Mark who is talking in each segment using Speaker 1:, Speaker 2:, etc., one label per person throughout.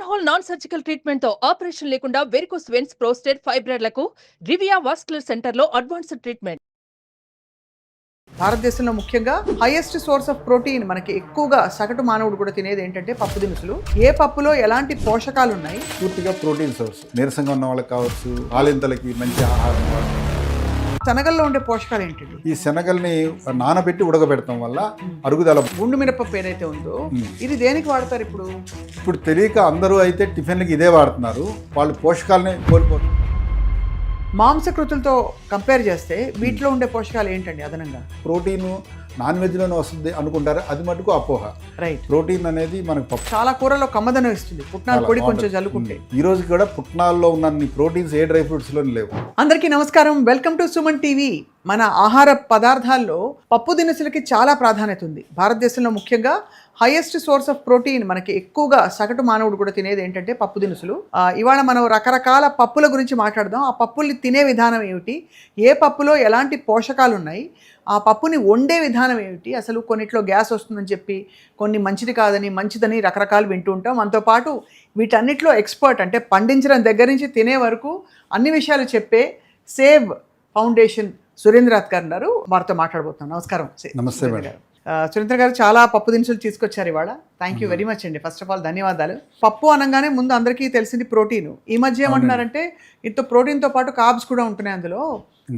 Speaker 1: Pin hole non surgical treatment తో operation లేకుండా varicose veins, prostate, ఫైబ్రాయిడ్లకు రివియా వాస్కులర్ సెంటర్ లో అడ్వాన్స్డ్ ట్రీట్మెంట్.
Speaker 2: భారతదేశంలో ముఖ్యంగా హైయెస్ట్ సోర్స్ ఆఫ్ ప్రోటీన్ మనకి ఎక్కువగా సగటు మానవుడు కూడా తినేది ఏంటంటే పప్పు దినుసులు. ఏ పప్పులో ఎలాంటి పోషకాలు ఉన్నాయి?
Speaker 3: పూర్తిగా ప్రోటీన్ సోర్స్. నీరసంగా ఉన్న వాళ్ళకి కావచ్చు, ఆలింతలకి మంచి ఆహారం.
Speaker 2: శనగల్లో ఉండే పోషకాలు ఏంటండి?
Speaker 3: ఈ శనగల్ని నానబెట్టి ఉడకబెడతాం వల్ల అరుగుదల.
Speaker 2: గుండు మినపప్పు ఏదైతే ఉందో ఇది దేనికి వాడతారు ఇప్పుడు?
Speaker 3: ఇప్పుడు తెలియక అందరూ అయితే టిఫిన్లకి ఇదే వాడుతున్నారు. వాళ్ళు పోషకాలని కోల్పోతున్నారు.
Speaker 2: మాంసకృతులతో కంపేర్ చేస్తే వీటిలో ఉండే పోషకాలు ఏంటండి అదనంగా?
Speaker 3: ప్రోటీను నాన్ వెజ్లోనే వస్తుంది అనుకుంటారు, అది మటుకు అపోహ.
Speaker 2: రైట్.
Speaker 3: ప్రోటీన్ అనేది మనకు పప్పు.
Speaker 2: చాలా కూరలో కమ్మదనం ఇస్తుంది పుట్నాల పొడి కొంచెం జల్లుకుంటే.
Speaker 3: ఈ రోజు కూడా పుట్నాల్లో ఉన్న ప్రోటీన్స్ ఏ డ్రై ఫ్రూట్స్లో లేవు.
Speaker 2: అందరికీ నమస్కారం, వెల్కమ్ టు సుమన్ టీవీ. మన ఆహార పదార్థాల్లో పప్పు దినుసులకి చాలా ప్రాధాన్యత ఉంది. భారతదేశంలో ముఖ్యంగా హైయెస్ట్ సోర్స్ ఆఫ్ ప్రోటీన్ మనకి ఎక్కువగా సగటు మానవుడు కూడా తినేది ఏంటంటే పప్పు దినుసులు. ఇవాళ మనం రకరకాల పప్పుల గురించి మాట్లాడదాం. ఆ పప్పుల్ని తినే విధానం ఏమిటి, ఏ పప్పులో ఎలాంటి పోషకాలు ఉన్నాయి, ఆ పప్పుని వండే విధానం ఏమిటి, అసలు కొన్నిట్లో గ్యాస్ వస్తుందని చెప్పి కొన్ని మంచిది కాదని మంచిదని రకరకాలు వింటూ ఉంటాం. మనతో పాటు వీటన్నిటిలో ఎక్స్పర్ట్, అంటే పండించడం దగ్గర నుంచి తినే వరకు అన్ని విషయాలు చెప్పే సేవ్ ఫౌండేషన్ సురేంద్రనాథ్ గారు ఉన్నారు. వారితో మాట్లాడబోతున్నాం. నమస్కారం.
Speaker 3: నమస్తే మేడం.
Speaker 2: సురేంద్ర గారు చాలా పప్పు దినుసులు తీసుకొచ్చారు ఇవాళ. థ్యాంక్ యూ వెరీ మచ్ అండి. ఫస్ట్ ఆఫ్ ఆల్ ధన్యవాదాలు. పప్పు అనగానే ముందు అందరికీ తెలిసింది ప్రోటీన్. ఈ మధ్య ఏమంటున్నారంటే ఇంత ప్రోటీన్తో పాటు కార్బ్స్ కూడా ఉంటున్నాయి అందులో.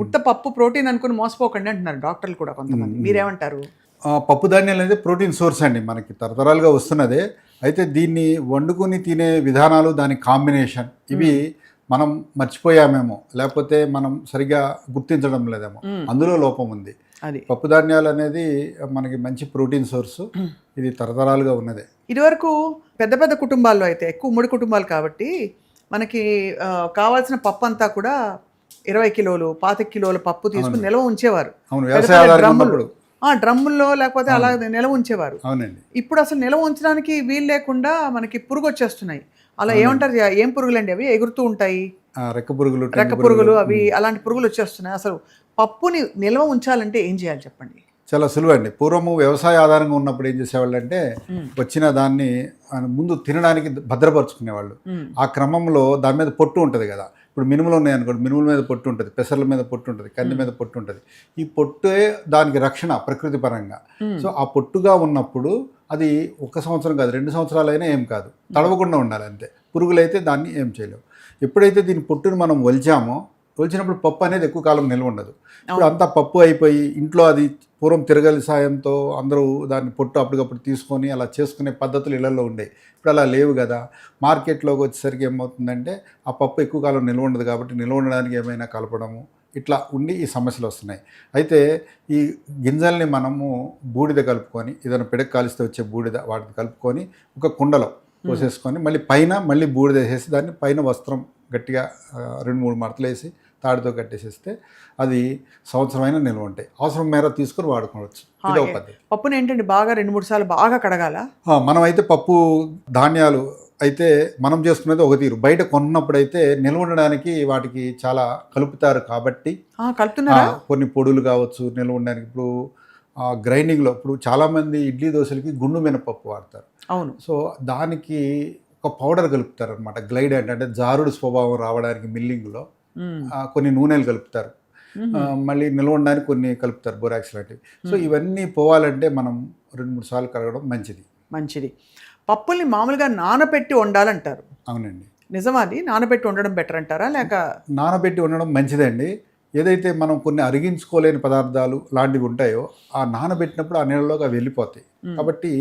Speaker 2: ఉత్త పప్పు ప్రోటీన్ అనుకుని మోసపోకండి అంటున్నారు డాక్టర్లు కూడా కొంతమంది. మీరేమంటారు?
Speaker 3: పప్పు ధాన్యాలు అనేది ప్రోటీన్ సోర్స్ అండి, మనకి తరతరాలుగా వస్తున్నదే. అయితే దీన్ని వండుకుని తినే విధానాలు, దాని కాంబినేషన్ ఇవి మనం మర్చిపోయామేమో, లేకపోతే మనం సరిగా గుర్తించడం లేదేమో, అందులో లోపం ఉంది.
Speaker 2: అది
Speaker 3: పప్పు ధాన్యాలు అనేది మనకి మంచి ప్రోటీన్ సోర్సు. ఇది తరతరాలుగా ఉన్నదే.
Speaker 2: ఇదివరకు పెద్ద పెద్ద కుటుంబాల్లో అయితే, ఎక్కువ ఉమ్మడి కుటుంబాలు కాబట్టి మనకి కావాల్సిన పప్పు అంతా కూడా 20 కిలోలు 25 కిలోల పప్పు తీసుకుని నిల్వ ఉంచేవారు.
Speaker 3: అవును, వ్యవసాయ
Speaker 2: డ్రమ్ముల్లో లేకపోతే అలా నిల్వ ఉంచేవారు.
Speaker 3: అవునండి.
Speaker 2: ఇప్పుడు అసలు నిల్వ ఉంచడానికి వీలు లేకుండా మనకి పురుగు వచ్చేస్తున్నాయి. అలా ఏమంటారు, ఏం పురుగులండి అవి? ఎగురుతూ ఉంటాయి,
Speaker 3: రెక్క పురుగులు
Speaker 2: అవి, అలాంటి పురుగులు వచ్చేస్తున్నాయి. అసలు పప్పుని నిల్వ ఉంచాలంటే ఏం చేయాలి చెప్పండి?
Speaker 3: చాలా సులువండి. పూర్వము వ్యవసాయ ఆధారంగా ఉన్నప్పుడు ఏం చేసేవాళ్ళు అంటే వచ్చిన దాన్ని ముందు తినడానికి భద్రపరుచుకునేవాళ్ళు. ఆ క్రమంలో దాని మీద పొట్టు ఉంటుంది కదా. ఇప్పుడు మినుములు ఉన్నాయనుకోండి, మినుముల మీద పొట్టు ఉంటుంది, పెసర్ల మీద పొట్టు ఉంటుంది, కంది మీద పొట్టు ఉంటుంది. ఈ పొట్టే దానికి రక్షణ ప్రకృతి పరంగా. సో ఆ పొట్టుగా ఉన్నప్పుడు అది 1 సంవత్సరం కాదు, 2 సంవత్సరాలైనా ఏం కాదు, తడవకుండా ఉండాలి అంతే. పురుగులైతే దాన్ని ఏం చేయలేవు. ఎప్పుడైతే దీని పొట్టును మనం ఒలిచినప్పుడు పప్పు అనేది ఎక్కువ కాలం నిల్వ ఉండదు. ఇప్పుడు అంతా పప్పు అయిపోయి ఇంట్లో అది పూర్వం తిరగలి సాయంతో అందరూ దాన్ని పొట్టు అప్పటికప్పుడు తీసుకొని అలా చేసుకునే పద్ధతులు ఇళ్లలో ఉండేవి. ఇప్పుడు అలా లేవు కదా. మార్కెట్లోకి వచ్చేసరికి ఏమవుతుందంటే ఆ పప్పు ఎక్కువ కాలం నిల్వ ఉండదు కాబట్టి నిల్వ ఉండడానికి ఏమైనా కలపడము ఇట్లా ఉండి ఈ సమస్యలు వస్తున్నాయి. అయితే ఈ గింజల్ని మనము బూడిద కలుపుకొని, ఏదైనా పిడక కాలిస్తే వచ్చే బూడిద వాటిని కలుపుకొని ఒక కుండలో పోసేసుకొని మళ్ళీ బూడిద వేసేసి దాన్ని పైన వస్త్రం గట్టిగా 2-3 మడతలు వేసి తాడితో కట్టేసేస్తే అది సంవత్సరమైన నిల్వ ఉంటాయి. అవసరం మేర తీసుకొని వాడుకోవచ్చు. ఇదో పద్ధతి.
Speaker 2: పప్పుని ఏంటంటే బాగా 2-3 సార్లు బాగా కడగాల.
Speaker 3: మనం అయితే పప్పు ధాన్యాలు అయితే మనం చేసుకునేది ఒక తీరు. బయట కొన్నప్పుడైతే నిల్వ ఉండడానికి వాటికి చాలా కలుపుతారు కాబట్టి
Speaker 2: కలుపుతున్నారా?
Speaker 3: కొన్ని పొడులు కావచ్చు నిల్వ ఉండడానికి. ఇప్పుడు గ్రైండింగ్లో ఇప్పుడు చాలామంది ఇడ్లీ దోశలకి గుండు మినపప్పు వాడతారు.
Speaker 2: అవును.
Speaker 3: సో దానికి ఒక పౌడర్ కలుపుతారు అనమాట, గ్లైడ్ అంటే జారుడు స్వభావం రావడానికి. మిల్లింగ్లో కొన్ని నూనెలు కలుపుతారు, మళ్ళీ నిల్వ ఉండడానికి కొన్ని కలుపుతారు, బొరాక్స్ లాంటివి. సో ఇవన్నీ పోవాలంటే మనం 2-3 సార్లు కడగడం మంచిది.
Speaker 2: పప్పుల్ని మామూలుగా నానబెట్టి వండాలంటారు.
Speaker 3: అవునండి.
Speaker 2: నిజమా? అది నానబెట్టి వండడం బెటర్ అంటారా, లేక?
Speaker 3: నానబెట్టి వండడం మంచిదండి. ఏదైతే మనం కొన్ని అరిగించుకోలేని పదార్థాలు లాంటివి ఉంటాయో ఆ నానబెట్టినప్పుడు ఆ నీళ్ళలోకి అవి వెళ్ళిపోతాయి. కాబట్టి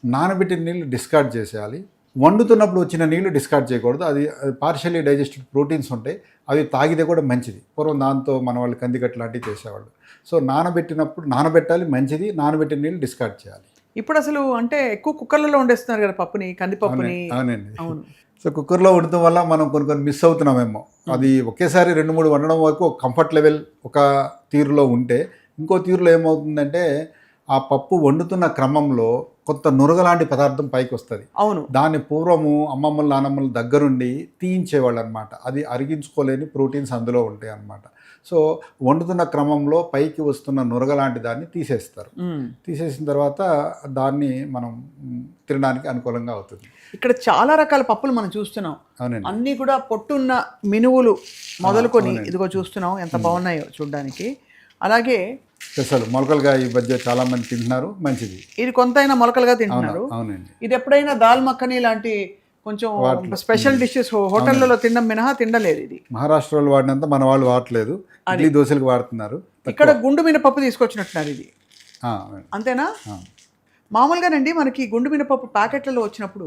Speaker 3: నానబెట్టిన నీళ్ళు డిస్కార్డ్ చేసేయాలి. వండుతున్నప్పుడు వచ్చిన నీళ్లు డిస్కార్డ్ చేయకూడదు. అది పార్షియల్లీ డైజెస్టెడ్ ప్రోటీన్స్ ఉంటాయి, అవి తాగితే కూడా మంచిది. పూర్వం దాంతో మన వాళ్ళు కందికట్టు లాంటివి చేసేవాళ్ళు. సో నానబెట్టాలి మంచిది. నానబెట్టిన నీళ్ళు డిస్కార్డ్ చేయాలి.
Speaker 2: ఇప్పుడు అసలు అంటే ఎక్కువ కుక్కర్లలో వండేస్తున్నారు కదా పప్పుని, కందిపప్పుని.
Speaker 3: అవునండి. సో కుక్కర్లో వండటం వల్ల మనం కొన్ని మిస్ అవుతున్నామేమో. అది ఒకేసారి 2-3 వండడం వరకు ఒక కంఫర్ట్ లెవెల్ ఒక తీరులో ఉంటే, ఇంకో తీరులో ఏమవుతుందంటే ఆ పప్పు వండుతున్న క్రమంలో కొంత నురగలాంటి పదార్థం పైకి వస్తుంది.
Speaker 2: అవును.
Speaker 3: దాన్ని పూర్వము అమ్మమ్మల నానమ్మల దగ్గరుండి తీయించేవాళ్ళు అనమాట. అది అరిగించుకోలేని ప్రోటీన్స్ అందులో ఉంటాయి అన్నమాట. సో వండుతున్న క్రమంలో పైకి వస్తున్న నురగ లాంటి దాన్ని తీసేస్తారు. తీసేసిన తర్వాత దాన్ని మనం తినడానికి అనుకూలంగా అవుతుంది.
Speaker 2: ఇక్కడ చాలా రకాల పప్పులు మనం చూస్తున్నాం.
Speaker 3: అవునండి.
Speaker 2: అన్నీ కూడా పొట్టున్న మినువులు మొదలుకొని ఇదిగో చూస్తున్నాం ఎంత బాగున్నాయో చూడడానికి. అలాగే
Speaker 3: అసలు మొలకలుగా ఈ మధ్య చాలా మంది తింటున్నారు, మంచిది.
Speaker 2: ఇది కొంతైనా మొలకలుగా తింటున్నారు.
Speaker 3: అవునండి.
Speaker 2: ఇది ఎప్పుడైనా దాల్ మక్కని లాంటి కొంచెం స్పెషల్ డిషెస్ హోటళ్లలో తినడం మినహా తినలేదు. ఇది
Speaker 3: మహారాష్ట్రలో వాడినంత మన వాళ్ళు వాడలేదు, ఇడ్లీ దోశలకు వాడుతున్నారు.
Speaker 2: ఇక్కడ గుండు మినపప్పు తీసుకొచ్చినట్టున్నారు. ఇది అంతేనా? మామూలుగానండి మనకి గుండు మినపప్పు ప్యాకెట్లలో వచ్చినప్పుడు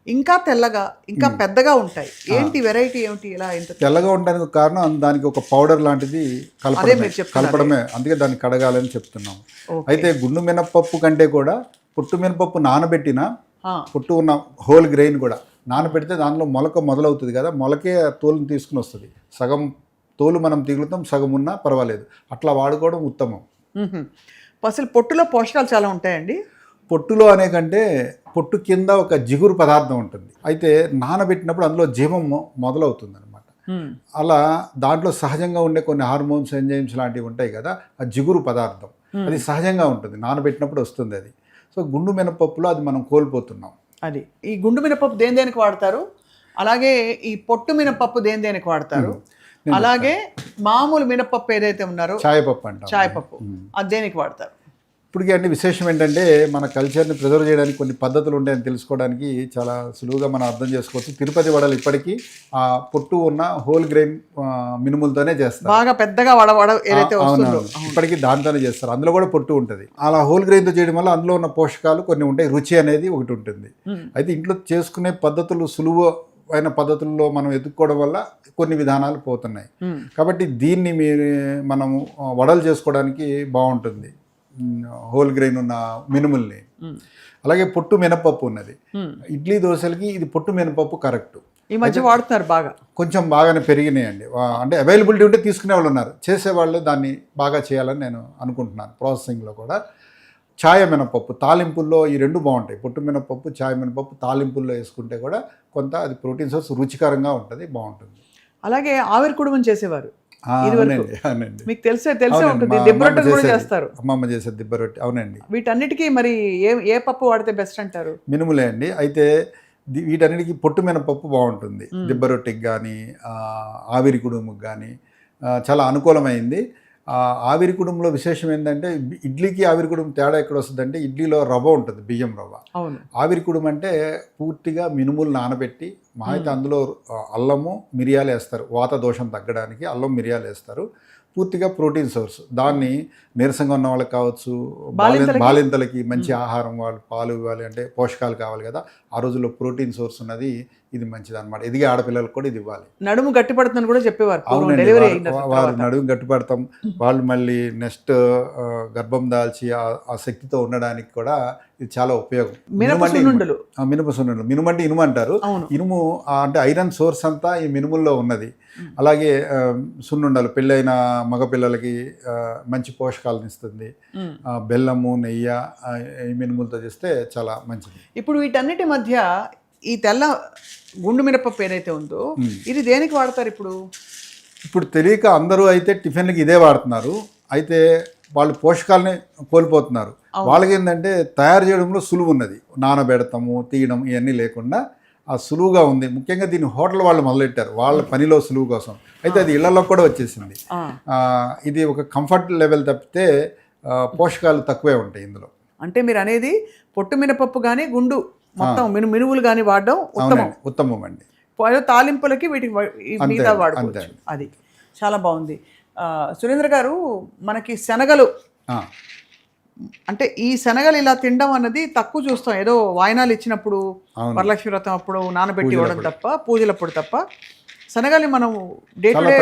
Speaker 2: ఇంకా తెల్లగా ఇంకా పెద్దగా ఉంటాయి. ఏంటి వెరైటీ ఏమిటి ఇలా ఇంత
Speaker 3: తెల్లగా ఉండడానికి కారణం దానికి ఒక పౌడర్ లాంటిది కలపడమే, అందుకే దాన్ని కడగాలని చెప్తున్నాం. అయితే గుండు మినపప్పు కంటే కూడా పొట్టు మినపప్పు నానబెట్టిన పొట్టు ఉన్న హోల్ గ్రెయిన్ కూడా నానబెడితే దానిలో మొలక మొదలవుతుంది కదా, మొలకే తోలుని తీసుకుని వస్తుంది. సగం తోలు మనం తిగులుతాం, సగం ఉన్నా పర్వాలేదు, అట్లా వాడుకోవడం ఉత్తమం.
Speaker 2: అసలు పొట్టులో పోషకాలు చాలా ఉంటాయండి.
Speaker 3: పొట్టులో అనే కంటే పొట్టు కింద ఒక జిగురు పదార్థం ఉంటుంది. అయితే నానబెట్టినప్పుడు అందులో జీవం మొదలవుతుంది అనమాట. అలా దాంట్లో సహజంగా ఉండే కొన్ని హార్మోన్స్, ఎంజైమ్స్ లాంటివి ఉంటాయి కదా, ఆ జిగురు పదార్థం అది సహజంగా ఉంటుంది, నానబెట్టినప్పుడు వస్తుంది అది. సో గుండు మినపప్పులో అది మనం కోల్పోతున్నాం.
Speaker 2: అది ఈ గుండు మినపప్పు దేనికి వాడతారు, అలాగే ఈ పొట్టు మినపప్పు దేనికి వాడతారు, అలాగే మామూలు మినపప్పు ఏదైతే ఉన్నారో
Speaker 3: చాయపప్పు అంటాం,
Speaker 2: చాయపప్పు అది దేనికి వాడతారు?
Speaker 3: ఇప్పటికీ అన్ని విశేషం ఏంటంటే మన కల్చర్ని ప్రిజర్వ్ చేయడానికి కొన్ని పద్ధతులు ఉంటాయని తెలుసుకోవడానికి చాలా సులువుగా మనం అర్థం చేసుకోవచ్చు. తిరుపతి వడలు ఇప్పటికీ ఆ పొట్టు ఉన్న హోల్ గ్రెయిన్ మినుములతోనే చేస్తారు, బాగా
Speaker 2: పెద్దగా వడ ఏదైతే వస్తుందో
Speaker 3: ఇప్పటికీ దాంతోనే చేస్తారు. అందులో కూడా పొట్టు ఉంటుంది. అలా హోల్ గ్రెయిన్తో చేయడం వల్ల అందులో ఉన్న పోషకాలు కొన్ని ఉంటాయి, రుచి అనేది ఒకటి ఉంటుంది. అయితే ఇంట్లో చేసుకునే పద్ధతులు సులువు అయిన పద్ధతుల్లో మనం ఎదుర్కోవడం వల్ల కొన్ని విధానాలు పోతున్నాయి. కాబట్టి దీన్ని మనము వడలు చేసుకోవడానికి బాగుంటుంది, హోల్ గ్రెయిన్ ఉన్న మినుముల్ని. అలాగే పొట్టు మినపప్పు ఉన్నది, ఇడ్లీ దోశలకి ఇది పొట్టు మినపప్పు కరెక్ట్.
Speaker 2: ఈ మధ్య వాడుతున్నారు, బాగా
Speaker 3: కొంచెం బాగానే పెరిగినాయండి. అంటే అవైలబిలిటీ ఉంటే తీసుకునే వాళ్ళు ఉన్నారు, చేసేవాళ్ళు దాన్ని బాగా చేయాలని నేను అనుకుంటున్నాను. ప్రాసెసింగ్లో కూడా ఛాయ మినపప్పు తాలింపుల్లో ఈ రెండు బాగుంటాయి. పొట్టు మినపప్పు, ఛాయ మినపప్పు తాలింపుల్లో వేసుకుంటే కూడా కొంత అది ప్రోటీన్ సోర్స్, రుచికరంగా ఉంటుంది, బాగుంటుంది.
Speaker 2: అలాగే ఆవిరి కుడుముని చేసేవారు, మీకు తెలిసే ఉంటుంది. చేస్తారు,
Speaker 3: అమ్మమ్మ చేసే దిబ్బ రొట్టె. అవునండి.
Speaker 2: వీటన్నిటికీ మరి ఏ పప్పు వాడితే బెస్ట్ అంటారు?
Speaker 3: మినుములే అండి. అయితే వీటన్నిటికీ పొట్టు మినపప్పు బాగుంటుంది, దిబ్బ రొట్టెకి కానీ ఆవిరి కుడుముకి కానీ చాలా అనుకూలమైంది. ఆవిరి కుడుములో విశేషం ఏంటంటే ఇడ్లీకి ఆవిరి కుడుము తేడా ఎక్కడ వస్తుందంటే ఇడ్లీలో రవ్వ ఉంటుంది, బియ్యం రవ్వ. ఆవిరి కుడుము అంటే పూర్తిగా మినుములు నానబెట్టి అయితే అందులో అల్లము మిరియాలు వేస్తారు, వాత దోషం తగ్గడానికి అల్లం మిరియాలు వేస్తారు. పూర్తిగా ప్రోటీన్ సోర్స్. దాన్ని నీరసంగా ఉన్న వాళ్ళకి కావచ్చు, బాలింతలకి మంచి ఆహారం, వాళ్ళు పాలు ఇవ్వాలి అంటే పోషకాలు కావాలి కదా, ఆ రోజుల్లో ప్రోటీన్ సోర్స్ ఉన్నది, ఇది మంచిది అనమాట. ఎదిగే ఆడపిల్లలకు కూడా ఇది ఇవ్వాలి.
Speaker 2: నడుము గట్టిపడుతుందని కూడా చెప్పేవారు.
Speaker 3: వారు నడుము గట్టిపడతాం, వాళ్ళు మళ్ళీ నెక్స్ట్ గర్భం దాల్చి ఆ శక్తితో ఉండడానికి కూడా ఇది చాలా ఉపయోగం. మినప సున్నుండలు, మినుము అంటే ఇనుము అంటారు. ఇనుము అంటే ఐరన్ సోర్స్ అంతా ఈ మినుముల్లో ఉన్నది. అలాగే సున్నుండలు పెళ్ళైన మగపిల్లలకి మంచి పోషకాలను ఇస్తుంది. బెల్లము, నెయ్యి ఈ మినుములతో చేస్తే చాలా మంచిది.
Speaker 2: ఇప్పుడు వీటన్నిటి మధ్య ఈ తెల్ల గుండు మినపప్పు ఏదైతే ఉందో ఇది దేనికి వాడతారు?
Speaker 3: ఇప్పుడు తెలియక అందరూ అయితే టిఫిన్లకి ఇదే వాడుతున్నారు. అయితే వాళ్ళు పోషకాలని కోల్పోతున్నారు. వాళ్ళకి ఏంటంటే తయారు చేయడంలో సులువు ఉన్నది, నానబెడతాము, తీయడం ఇవన్నీ లేకుండా ఆ సులువుగా ఉంది. ముఖ్యంగా దీన్ని హోటల్ వాళ్ళు మొదలెట్టారు వాళ్ళ పనిలో సులువు కోసం. అయితే అది ఇళ్లలో కూడా వచ్చేసింది. ఇది ఒక కంఫర్ట్ లెవెల్ తప్పితే పోషకాలు తక్కువే ఉంటాయి ఇందులో.
Speaker 2: అంటే మీరు అనేది పొట్టు మినపప్పు కానీ గుండు మొత్తం మినుములు కానీ వాడడం
Speaker 3: ఉత్తమం అండి.
Speaker 2: తాలింపులకి వీటికి మిగతా వాడుకోవచ్చు. అది చాలా బాగుంది. సురేంద్ర గారు, మనకి శనగలు అంటే ఈ శనగలు ఇలా తినడం అన్నది తక్కువ చూస్తాం, ఏదో వాయినాలు ఇచ్చినప్పుడు, వరలక్ష్మి వ్రతం అప్పుడు నానబెట్టి ఇవ్వడం తప్ప, పూజలప్పుడు తప్ప. శనగల్ని మనం డే టు డే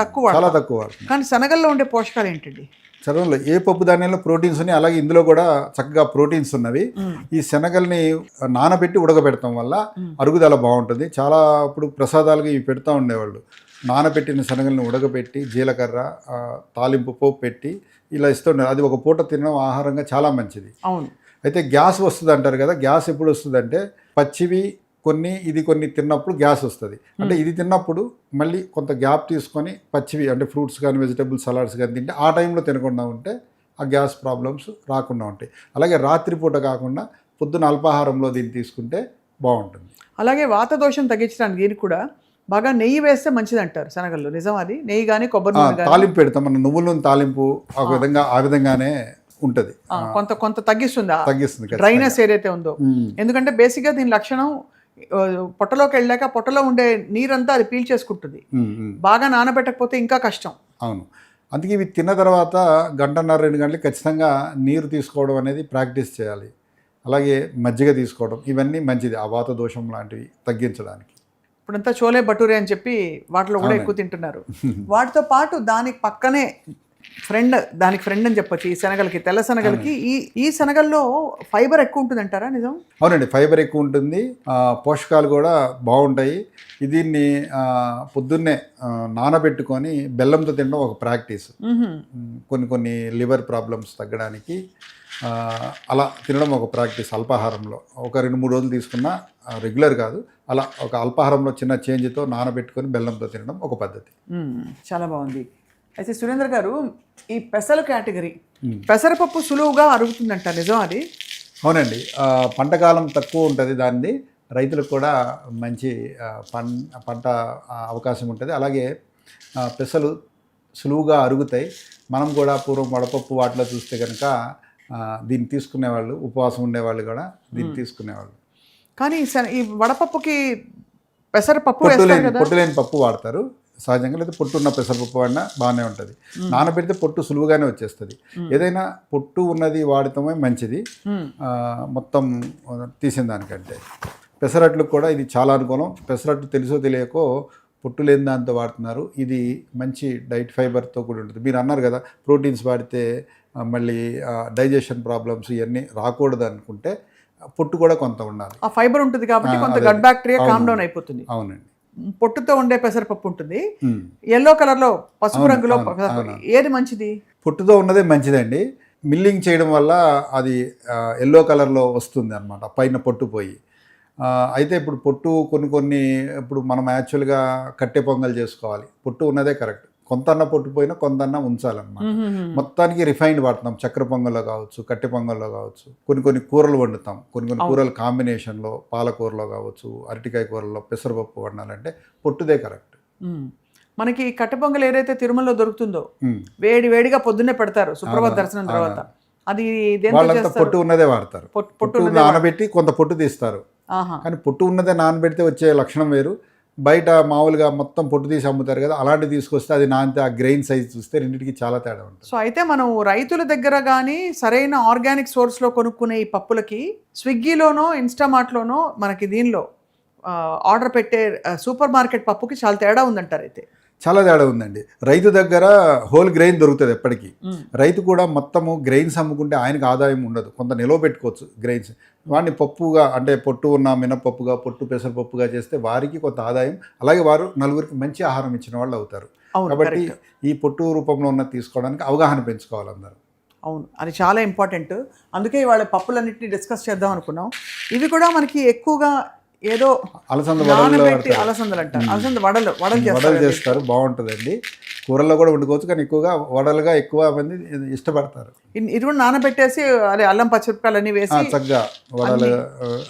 Speaker 2: తక్కువ వాడతాం. కానీ శనగల్లో ఉండే పోషకాలు ఏంటండి?
Speaker 3: శనగల్లో ఏ పప్పు ధాన్యంలో ప్రోటీన్స్ ఉన్నాయి, అలాగే ఇందులో కూడా చక్కగా ప్రోటీన్స్ ఉన్నవి. ఈ శనగల్ని నానబెట్టి ఉడకబెడతాం వల్ల అరుగుదల బాగుంటుంది. చాలా ఇప్పుడు ప్రసాదాలుగా ఇవి పెడతా ఉండేవాళ్ళు. నానబెట్టిన శనగల్ని ఉడకబెట్టి జీలకర్ర తాలింపు పోపు పెట్టి ఇలా ఇస్తుంటారు. అది ఒక పూట తినడం ఆహారంగా చాలా మంచిది.
Speaker 2: అవును.
Speaker 3: అయితే గ్యాస్ వస్తుంది అంటారు కదా, గ్యాస్ ఎప్పుడు వస్తుందంటే పచ్చివి కొన్ని తిన్నప్పుడు గ్యాస్ వస్తుంది. అంటే ఇది తిన్నప్పుడు మళ్ళీ కొంత గ్యాప్ తీసుకొని పచ్చివి అంటే ఫ్రూట్స్ కానీ వెజిటబుల్ సలాడ్స్ కానీ తింటే ఆ టైంలో తినకుండా ఉంటే ఆ గ్యాస్ ప్రాబ్లమ్స్ రాకుండా ఉంటాయి. అలాగే రాత్రిపూట కాకుండా పొద్దున అల్పాహారంలో దీన్ని తీసుకుంటే బాగుంటుంది.
Speaker 2: అలాగే వాత దోషం తగ్గించడానికి దీనికి కూడా బాగా నెయ్యి వేస్తే మంచిది అంటారు శనగల్లో. నిజం అది? నెయ్యి కానీ కొబ్బరి నూనె కానీ
Speaker 3: తాలింపు పెడతాం మనం, నువ్వుల నూనె తాలింపు ఆ విధంగానే ఉంటుంది.
Speaker 2: కొంత తగ్గిస్తుంది
Speaker 3: తగ్గిస్తుంది
Speaker 2: డ్రైనెస్ ఏదైతే ఉందో. ఎందుకంటే బేసిక్గా దీని లక్షణం పొట్టలోకి వెళ్ళాక పొట్టలో ఉండే నీరంతా అది పీల్చేసుకుంటుంది. బాగా నానబెట్టకపోతే ఇంకా కష్టం.
Speaker 3: అవును, అందుకే ఇవి తిన్న తర్వాత 1.5-2 గంటలు ఖచ్చితంగా నీరు తీసుకోవడం అనేది ప్రాక్టీస్ చేయాలి. అలాగే మజ్జిగ తీసుకోవడం ఇవన్నీ మంచిది ఆ వాత దోషం లాంటివి తగ్గించడానికి.
Speaker 2: ఇప్పుడంతా చోలే భటూరే అని చెప్పి వాటిలో కూడా ఎక్కువ తింటున్నారు. వాటితో పాటు దానికి పక్కనే దానికి ఫ్రెండ్ అని చెప్పొచ్చు ఈ శనగలకి, తెల్ల శనగలకి. ఈ శనగల్లో ఫైబర్ ఎక్కువ ఉంటుంది అంటారా? నిజం?
Speaker 3: అవునండి, ఫైబర్ ఎక్కువ ఉంటుంది, పోషకాలు కూడా బాగుంటాయి. దీన్ని పొద్దున్నే నానబెట్టుకొని బెల్లంతో తినడం ఒక ప్రాక్టీస్. కొన్ని లివర్ ప్రాబ్లమ్స్ తగ్గడానికి అలా తినడం ఒక ప్రాక్టీస్. అల్పాహారంలో ఒక 2-3 రోజులు తీసుకున్నా, రెగ్యులర్ కాదు, అలా ఒక అల్పాహారంలో చిన్న చేంజ్తో నానబెట్టుకొని బెల్లంతో తినడం ఒక పద్ధతి.
Speaker 2: చాలా బాగుంది. అయితే సురేంద్ర గారు, ఈ పెసల కేటగిరీ, పెసరపప్పు సులువుగా అరుగుతుందంట, నిజం అది?
Speaker 3: అవునండి, పంటకాలం తక్కువ ఉంటుంది, దాన్ని రైతులకు కూడా మంచి పంట అవకాశం ఉంటుంది. అలాగే పెసలు సులువుగా అరుగుతాయి. మనం కూడా పూర్వం వడపప్పు వాటిలో చూస్తే కనుక దీన్ని తీసుకునేవాళ్ళు, ఉపవాసం ఉండేవాళ్ళు కూడా దీన్ని తీసుకునేవాళ్ళు.
Speaker 2: కానీ ఈ వడపప్పుకి పెసరపప్పు
Speaker 3: పొట్టులేని పప్పు వాడతారు సహజంగా, లేదా పొట్టు ఉన్న పెసరపప్పు వాడినా బాగానే ఉంటుంది. నానబెడితే పొట్టు సులువుగానే వచ్చేస్తుంది. ఏదైనా పొట్టు ఉన్నది వాడటమే మంచిది మొత్తం తీసిన దానికంటే. పెసరట్లకు కూడా ఇది చాలా అనుకూలం. పెసరట్టు తెలుసో తెలియకో పొట్టు లేని దాంతో వాడుతున్నారు. ఇది మంచి డైట్ ఫైబర్తో కూడా ఉంటుంది. మీరు అన్నారు కదా ప్రోటీన్స్ వాడితే మళ్ళీ డైజెషన్ ప్రాబ్లమ్స్ ఇవన్నీ రాకూడదు అనుకుంటే పొట్టు కూడా కొంత ఉండాలి.
Speaker 2: ఆ ఫైబర్ ఉంటుంది కాబట్టి కొంత గట్ బ్యాక్టీరియా కామ్ డౌన్ అయిపోతుంది.
Speaker 3: అవునండి.
Speaker 2: పొట్టుతో ఉండే పెసరపప్పు ఉంటుంది, ఎల్లో కలర్లో పసుపు రంగులో. ఏది మంచిది?
Speaker 3: పొట్టుతో ఉన్నదే మంచిదండి. మిల్లింగ్ చేయడం వల్ల అది ఎల్లో కలర్లో వస్తుంది అన్నమాట, పైన పొట్టు పోయి. అయితే ఇప్పుడు పొట్టు కొన్ని ఇప్పుడు మనం యాక్చువల్గా కట్టె పొంగల్ చేసుకోవాలి, పొట్టు ఉన్నదే కరెక్ట్. కొంతన్న పొట్టు పోయినా కొంతన్న ఉంచాలన్నమాట. మొత్తానికి రిఫైన్డ్ వాడుతున్నాం, చక్కెర పొంగల్లో కావచ్చు, కట్టె పొంగల్లో కావచ్చు. కొన్ని కూరలు వండుతాం, కొన్ని కూరలు కాంబినేషన్లో, పాలకూరలో కావచ్చు, అరటికాయ కూరలో పెసరపప్పు వండాలంటే పొట్టుదే కరెక్ట్.
Speaker 2: మనకి కట్టె పొంగల్ ఏదైతే తిరుమలలో దొరుకుతుందో వేడిగా పొద్దున్నే పెడతారు సుప్రభాత దర్శనం తర్వాత, అది
Speaker 3: వాళ్ళంతా పొట్టు ఉన్నదే వాడతారు. పొట్టు నానబెట్టి కొంత పొట్టు తీస్తారు. కానీ పొట్టు ఉన్నదే నానబెడితే వచ్చే లక్షణం వేరు. బయట మామూలుగా మొత్తం పొట్టు తీసి అమ్ముతారు కదా, అలాంటివి తీసుకొస్తే అది నానితే ఆ గ్రెయిన్ సైజ్ చూస్తే రెండింటికి చాలా తేడా ఉంటుంది.
Speaker 2: సో అయితే మనం రైతుల దగ్గర కానీ సరైన ఆర్గానిక్ సోర్స్లో కొనుక్కునే ఈ పప్పులకి స్విగ్గీలోనో ఇన్స్టామార్ట్లోనో మనకి దీనిలో ఆర్డర్ పెట్టే సూపర్ మార్కెట్ పప్పుకి చాలా తేడా ఉందంటారు. అయితే
Speaker 3: చాలా తేడా ఉందండి. రైతు దగ్గర హోల్ గ్రెయిన్ దొరుకుతుంది ఎప్పటికీ. రైతు కూడా మొత్తము గ్రెయిన్స్ అమ్ముకుంటే ఆయనకు ఆదాయం ఉండదు, కొంత నిల్వ పెట్టుకోవచ్చు గ్రెయిన్స్. వాడిని పప్పుగా అంటే పొట్టు ఉన్న మినపప్పుగా, పొట్టు పెసరపప్పుగా చేస్తే వారికి కొంత ఆదాయం, అలాగే వారు నలుగురికి మంచి ఆహారం ఇచ్చిన వాళ్ళు అవుతారు. కాబట్టి ఈ పొట్టు రూపంలో ఉన్న తీసుకోవడానికి అవగాహన పెంచుకోవాలి అందరూ.
Speaker 2: అవును, అది చాలా ఇంపార్టెంట్. అందుకే ఇవాళ పప్పులన్నింటినీ డిస్కస్ చేద్దాం అనుకున్నాం. ఇవి కూడా మనకి ఎక్కువగా ఏదో
Speaker 3: అలసంద
Speaker 2: వడలు
Speaker 3: చేస్తారు, బాగుంటుందండి. కూరల్లో కూడా వండుకోవచ్చు, కానీ ఎక్కువగా ఎక్కువ మంది ఇష్టపడతారు.
Speaker 2: ఇది కూడా నానబెట్టేసి అదే అల్లం పచ్చిమిరపకాయలు అన్నీ వేసి
Speaker 3: చక్కగా వడలు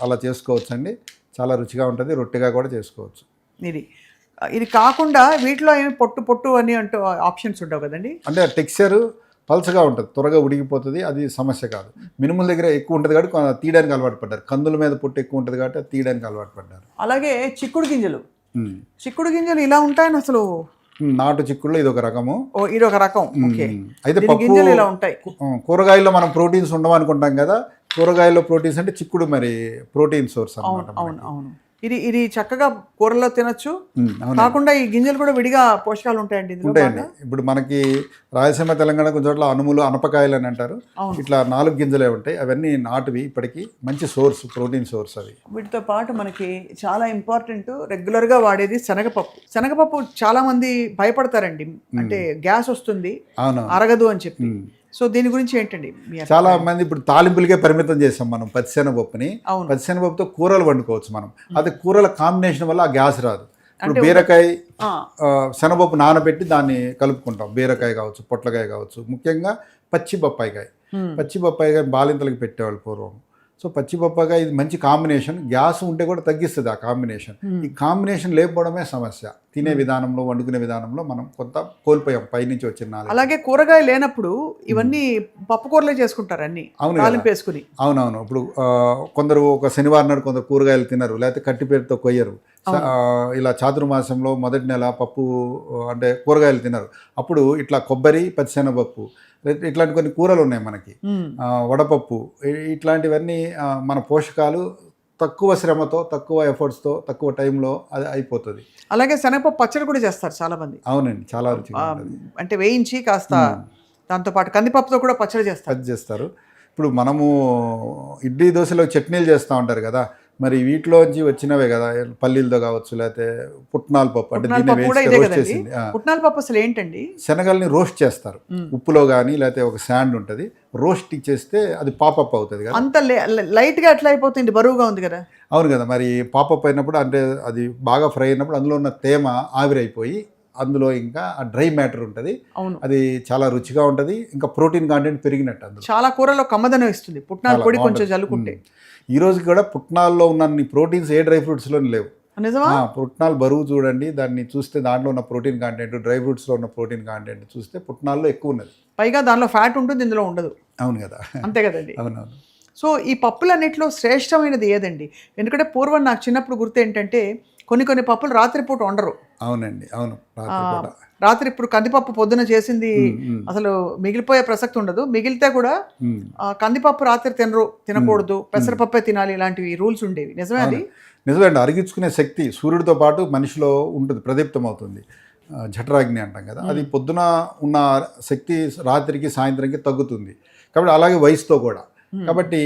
Speaker 3: అలా చేసుకోవచ్చు అండి. చాలా రుచిగా ఉంటుంది, రొట్టెగా కూడా చేసుకోవచ్చు.
Speaker 2: ఇది కాకుండా వీటిలో ఏమి పొట్టు అని అంటూ ఆప్షన్స్ ఉండవు కదండి.
Speaker 3: అంటే టెక్స్చర్ పల్చగా ఉంటుంది, త్వరగా ఉడికిపోతుంది, అది సమస్య కాదు. మినుముల దగ్గర ఎక్కువ ఉంటుంది కాబట్టి తీయడానికి అలవాటు పడ్డారు. కందుల మీద పొట్టు ఎక్కువ ఉంటుంది కాబట్టి తీయడానికి అలవాటు పడ్డారు.
Speaker 2: అలాగే చిక్కుడు గింజలు ఇలా ఉంటాయని అసలు
Speaker 3: నాటు చిక్కుడులో ఇది ఒక రకము.
Speaker 2: ఇది ఒక రకం.
Speaker 3: అయితే పప్పు ఇలా ఉంటాయి. కూరగాయల్లో మనం ప్రోటీన్స్ ఉండవనుకుంటాం కదా, కూరగాయల్లో ప్రోటీన్స్ అంటే చిక్కుడు మరి ప్రోటీన్ సోర్స్ అన్నమాట.
Speaker 2: అవును. ఇది చక్కగా కూరల్లో తినచ్చు, కాకుండా ఈ గింజలు కూడా విడిగా పోషకాలు ఉంటాయండి.
Speaker 3: ఇప్పుడు మనకి రాయలసీమ, తెలంగాణ కొంచెం చోట్ల అనుములు, అనపకాయలు అని అంటారు. ఇట్లా 4 గింజలే ఉంటాయి, అవన్నీ నాటువి. ఇప్పటికీ మంచి సోర్స్, ప్రోటీన్ సోర్స్ అవి.
Speaker 2: వీటితో పాటు మనకి చాలా ఇంపార్టెంట్ రెగ్యులర్గా వాడేది శనగపప్పు చాలా మంది భయపడతారండి, అంటే గ్యాస్ వస్తుంది, అరగదు అని చెప్పి. సో దీని గురించి ఏంటండి మీ
Speaker 3: చాలా మంది ఇప్పుడు తాలింపులకే పరిమితం చేసాం మనం పచ్చిశనగపప్పుని.
Speaker 2: అవును.
Speaker 3: పచ్చిశనగపప్పుతో కూరలు వండుకోవచ్చు మనం. అది కూరల కాంబినేషన్ వల్ల ఆ గ్యాస్ రాదు. ఇప్పుడు బీరకాయ శనగపప్పు నానబెట్టి దాన్ని కలుపుకుంటాం. బీరకాయ కావచ్చు, పొట్లకాయ కావచ్చు, ముఖ్యంగా పచ్చి బొప్పాయికాయ. పచ్చి బొప్పాయికాయ బాలింతలకు పెట్టేవాళ్ళు పూర్వం. సో పచ్చి బొప్పాయికాయ ఇది మంచి కాంబినేషన్. గ్యాస్ ఉంటే కూడా తగ్గిస్తుంది ఆ కాంబినేషన్. ఈ కాంబినేషన్ లేకపోవడమే సమస్య. తినే విధానంలో, వండుకునే విధానంలో మనం కొంత కోల్పోయాం పైనుంచి వచ్చిన knowledge.
Speaker 2: అలాగే కూరగాయ లేనప్పుడు ఇవన్నీ పప్పు కూరలే చేసుకుంటారు అన్ని
Speaker 3: అవును
Speaker 2: తాలింపు
Speaker 3: కదా.
Speaker 2: వేసుకుని.
Speaker 3: అవునవును. ఇప్పుడు కొందరు ఒక శనివారం నాడు కొందరు కూరగాయలు తినరు, లేకపోతే కట్టిపేరుతో కొయ్యరు. ఇలా చాతుర్మాసంలో మొదటి నెల పప్పు అంటే కూరగాయలు తినరు. అప్పుడు ఇట్లా కొబ్బరి, పచ్చిశనగపప్పు, ఇట్లాంటి కొన్ని కూరలు ఉన్నాయి మనకి, వడపప్పు, ఇట్లాంటివన్నీ మన పోషకాలు తక్కువ శ్రమతో, తక్కువ ఎఫర్ట్స్తో, తక్కువ టైంలో అది అయిపోతుంది.
Speaker 2: అలాగే శనగపప్పు పచ్చడి కూడా చేస్తారు చాలా మంది.
Speaker 3: అవునండి, చాలా రుచిగా ఉంటుంది.
Speaker 2: అంటే వేయించి కాస్త దాంతోపాటు కందిపప్పుతో కూడా పచ్చడి చేస్తారు.
Speaker 3: అది చేస్తారు. ఇప్పుడు మనము ఇడ్లీ దోశలో చట్నీలు చేస్తూ ఉంటారు కదా, మరి వీటిలోంచి వచ్చినవే కదా, పల్లీలతో కావచ్చు, లేకపోతే పుట్నాల పప్పు, అంటే దీన్ని
Speaker 2: కూడా
Speaker 3: వేసి
Speaker 2: ఇదే
Speaker 3: రోస్ట్
Speaker 2: కదండి.
Speaker 3: చేసింది.
Speaker 2: పుట్నాల పప్పు అసలు ఏంటండి?
Speaker 3: శనగల్ని రోస్ట్ చేస్తారు ఉప్పులో కానీ, లేకపోతే ఒక శాండ్ ఉంటుంది, రోస్ట్ చేస్తే అది పాపప్ అవుతుంది కదా.
Speaker 2: అంత లైట్ గా ఎట్లా అయిపోతుంది, బరువుగా ఉంది కదా.
Speaker 3: అవును కదా, మరి పాపప్ అయినప్పుడు అంటే అది బాగా ఫ్రై అయినప్పుడు అందులో ఉన్న తేమ ఆవిరైపోయి అందులో ఇంకా ఆ డ్రై మ్యాటర్ ఉంటుంది.
Speaker 2: అవును,
Speaker 3: అది చాలా రుచిగా ఉంటుంది. ఇంకా ప్రోటీన్ కంటెంట్ పెరిగినట్టు అందులో.
Speaker 2: చాలా కూరలో కమ్మదనం ఇస్తుంది పుట్నాల పొడి కొంచెం జల్లుకుంటే.
Speaker 3: ఈ రోజుకి కూడా పుట్నాల్లో ఉన్న ప్రోటీన్స్ ఏ డ్రై ఫ్రూట్స్లో లేవు.
Speaker 2: నిజమా?
Speaker 3: పుట్నాలు బరువు చూడండి, దాన్ని చూస్తే దాంట్లో ఉన్న ప్రోటీన్ కంటెంట్, డ్రై ఫ్రూట్స్లో ఉన్న ప్రోటీన్ కంటెంట్ చూస్తే పుట్నాల్లో ఎక్కువ ఉన్నది.
Speaker 2: పైగా దానిలో ఫ్యాట్ ఉంటుంది, ఇందులో ఉండదు.
Speaker 3: అవును కదా.
Speaker 2: అంతే కదండి.
Speaker 3: అవునవును.
Speaker 2: సో ఈ పప్పులన్నింటిలో శ్రేష్టమైనది ఏదండి? ఎందుకంటే పూర్వం నాకు చిన్నప్పుడు గుర్తు ఏంటంటే కొన్ని పప్పులు రాత్రిపూట వండరు.
Speaker 3: అవునండి, అవును.
Speaker 2: రాత్రి ఇప్పుడు కందిపప్పు పొద్దున చేసింది అసలు మిగిలిపోయే ప్రసక్తి ఉండదు. మిగిలితే కూడా కందిపప్పు రాత్రి తినకూడదు, పెసరపప్పే తినాలి, ఇలాంటివి రూల్స్ ఉండేవి. నిజమే అది?
Speaker 3: నిజమే అండి. అరిగించుకునే శక్తి సూర్యుడితో పాటు మనిషిలో ఉంటుంది, ప్రదీప్తం అవుతుంది. జఠరాగ్ని అంటాం కదా, అది పొద్దున ఉన్న శక్తి రాత్రికి సాయంత్రంకి తగ్గుతుంది. కాబట్టి అలాగే వయసుతో కూడా. కాబట్టి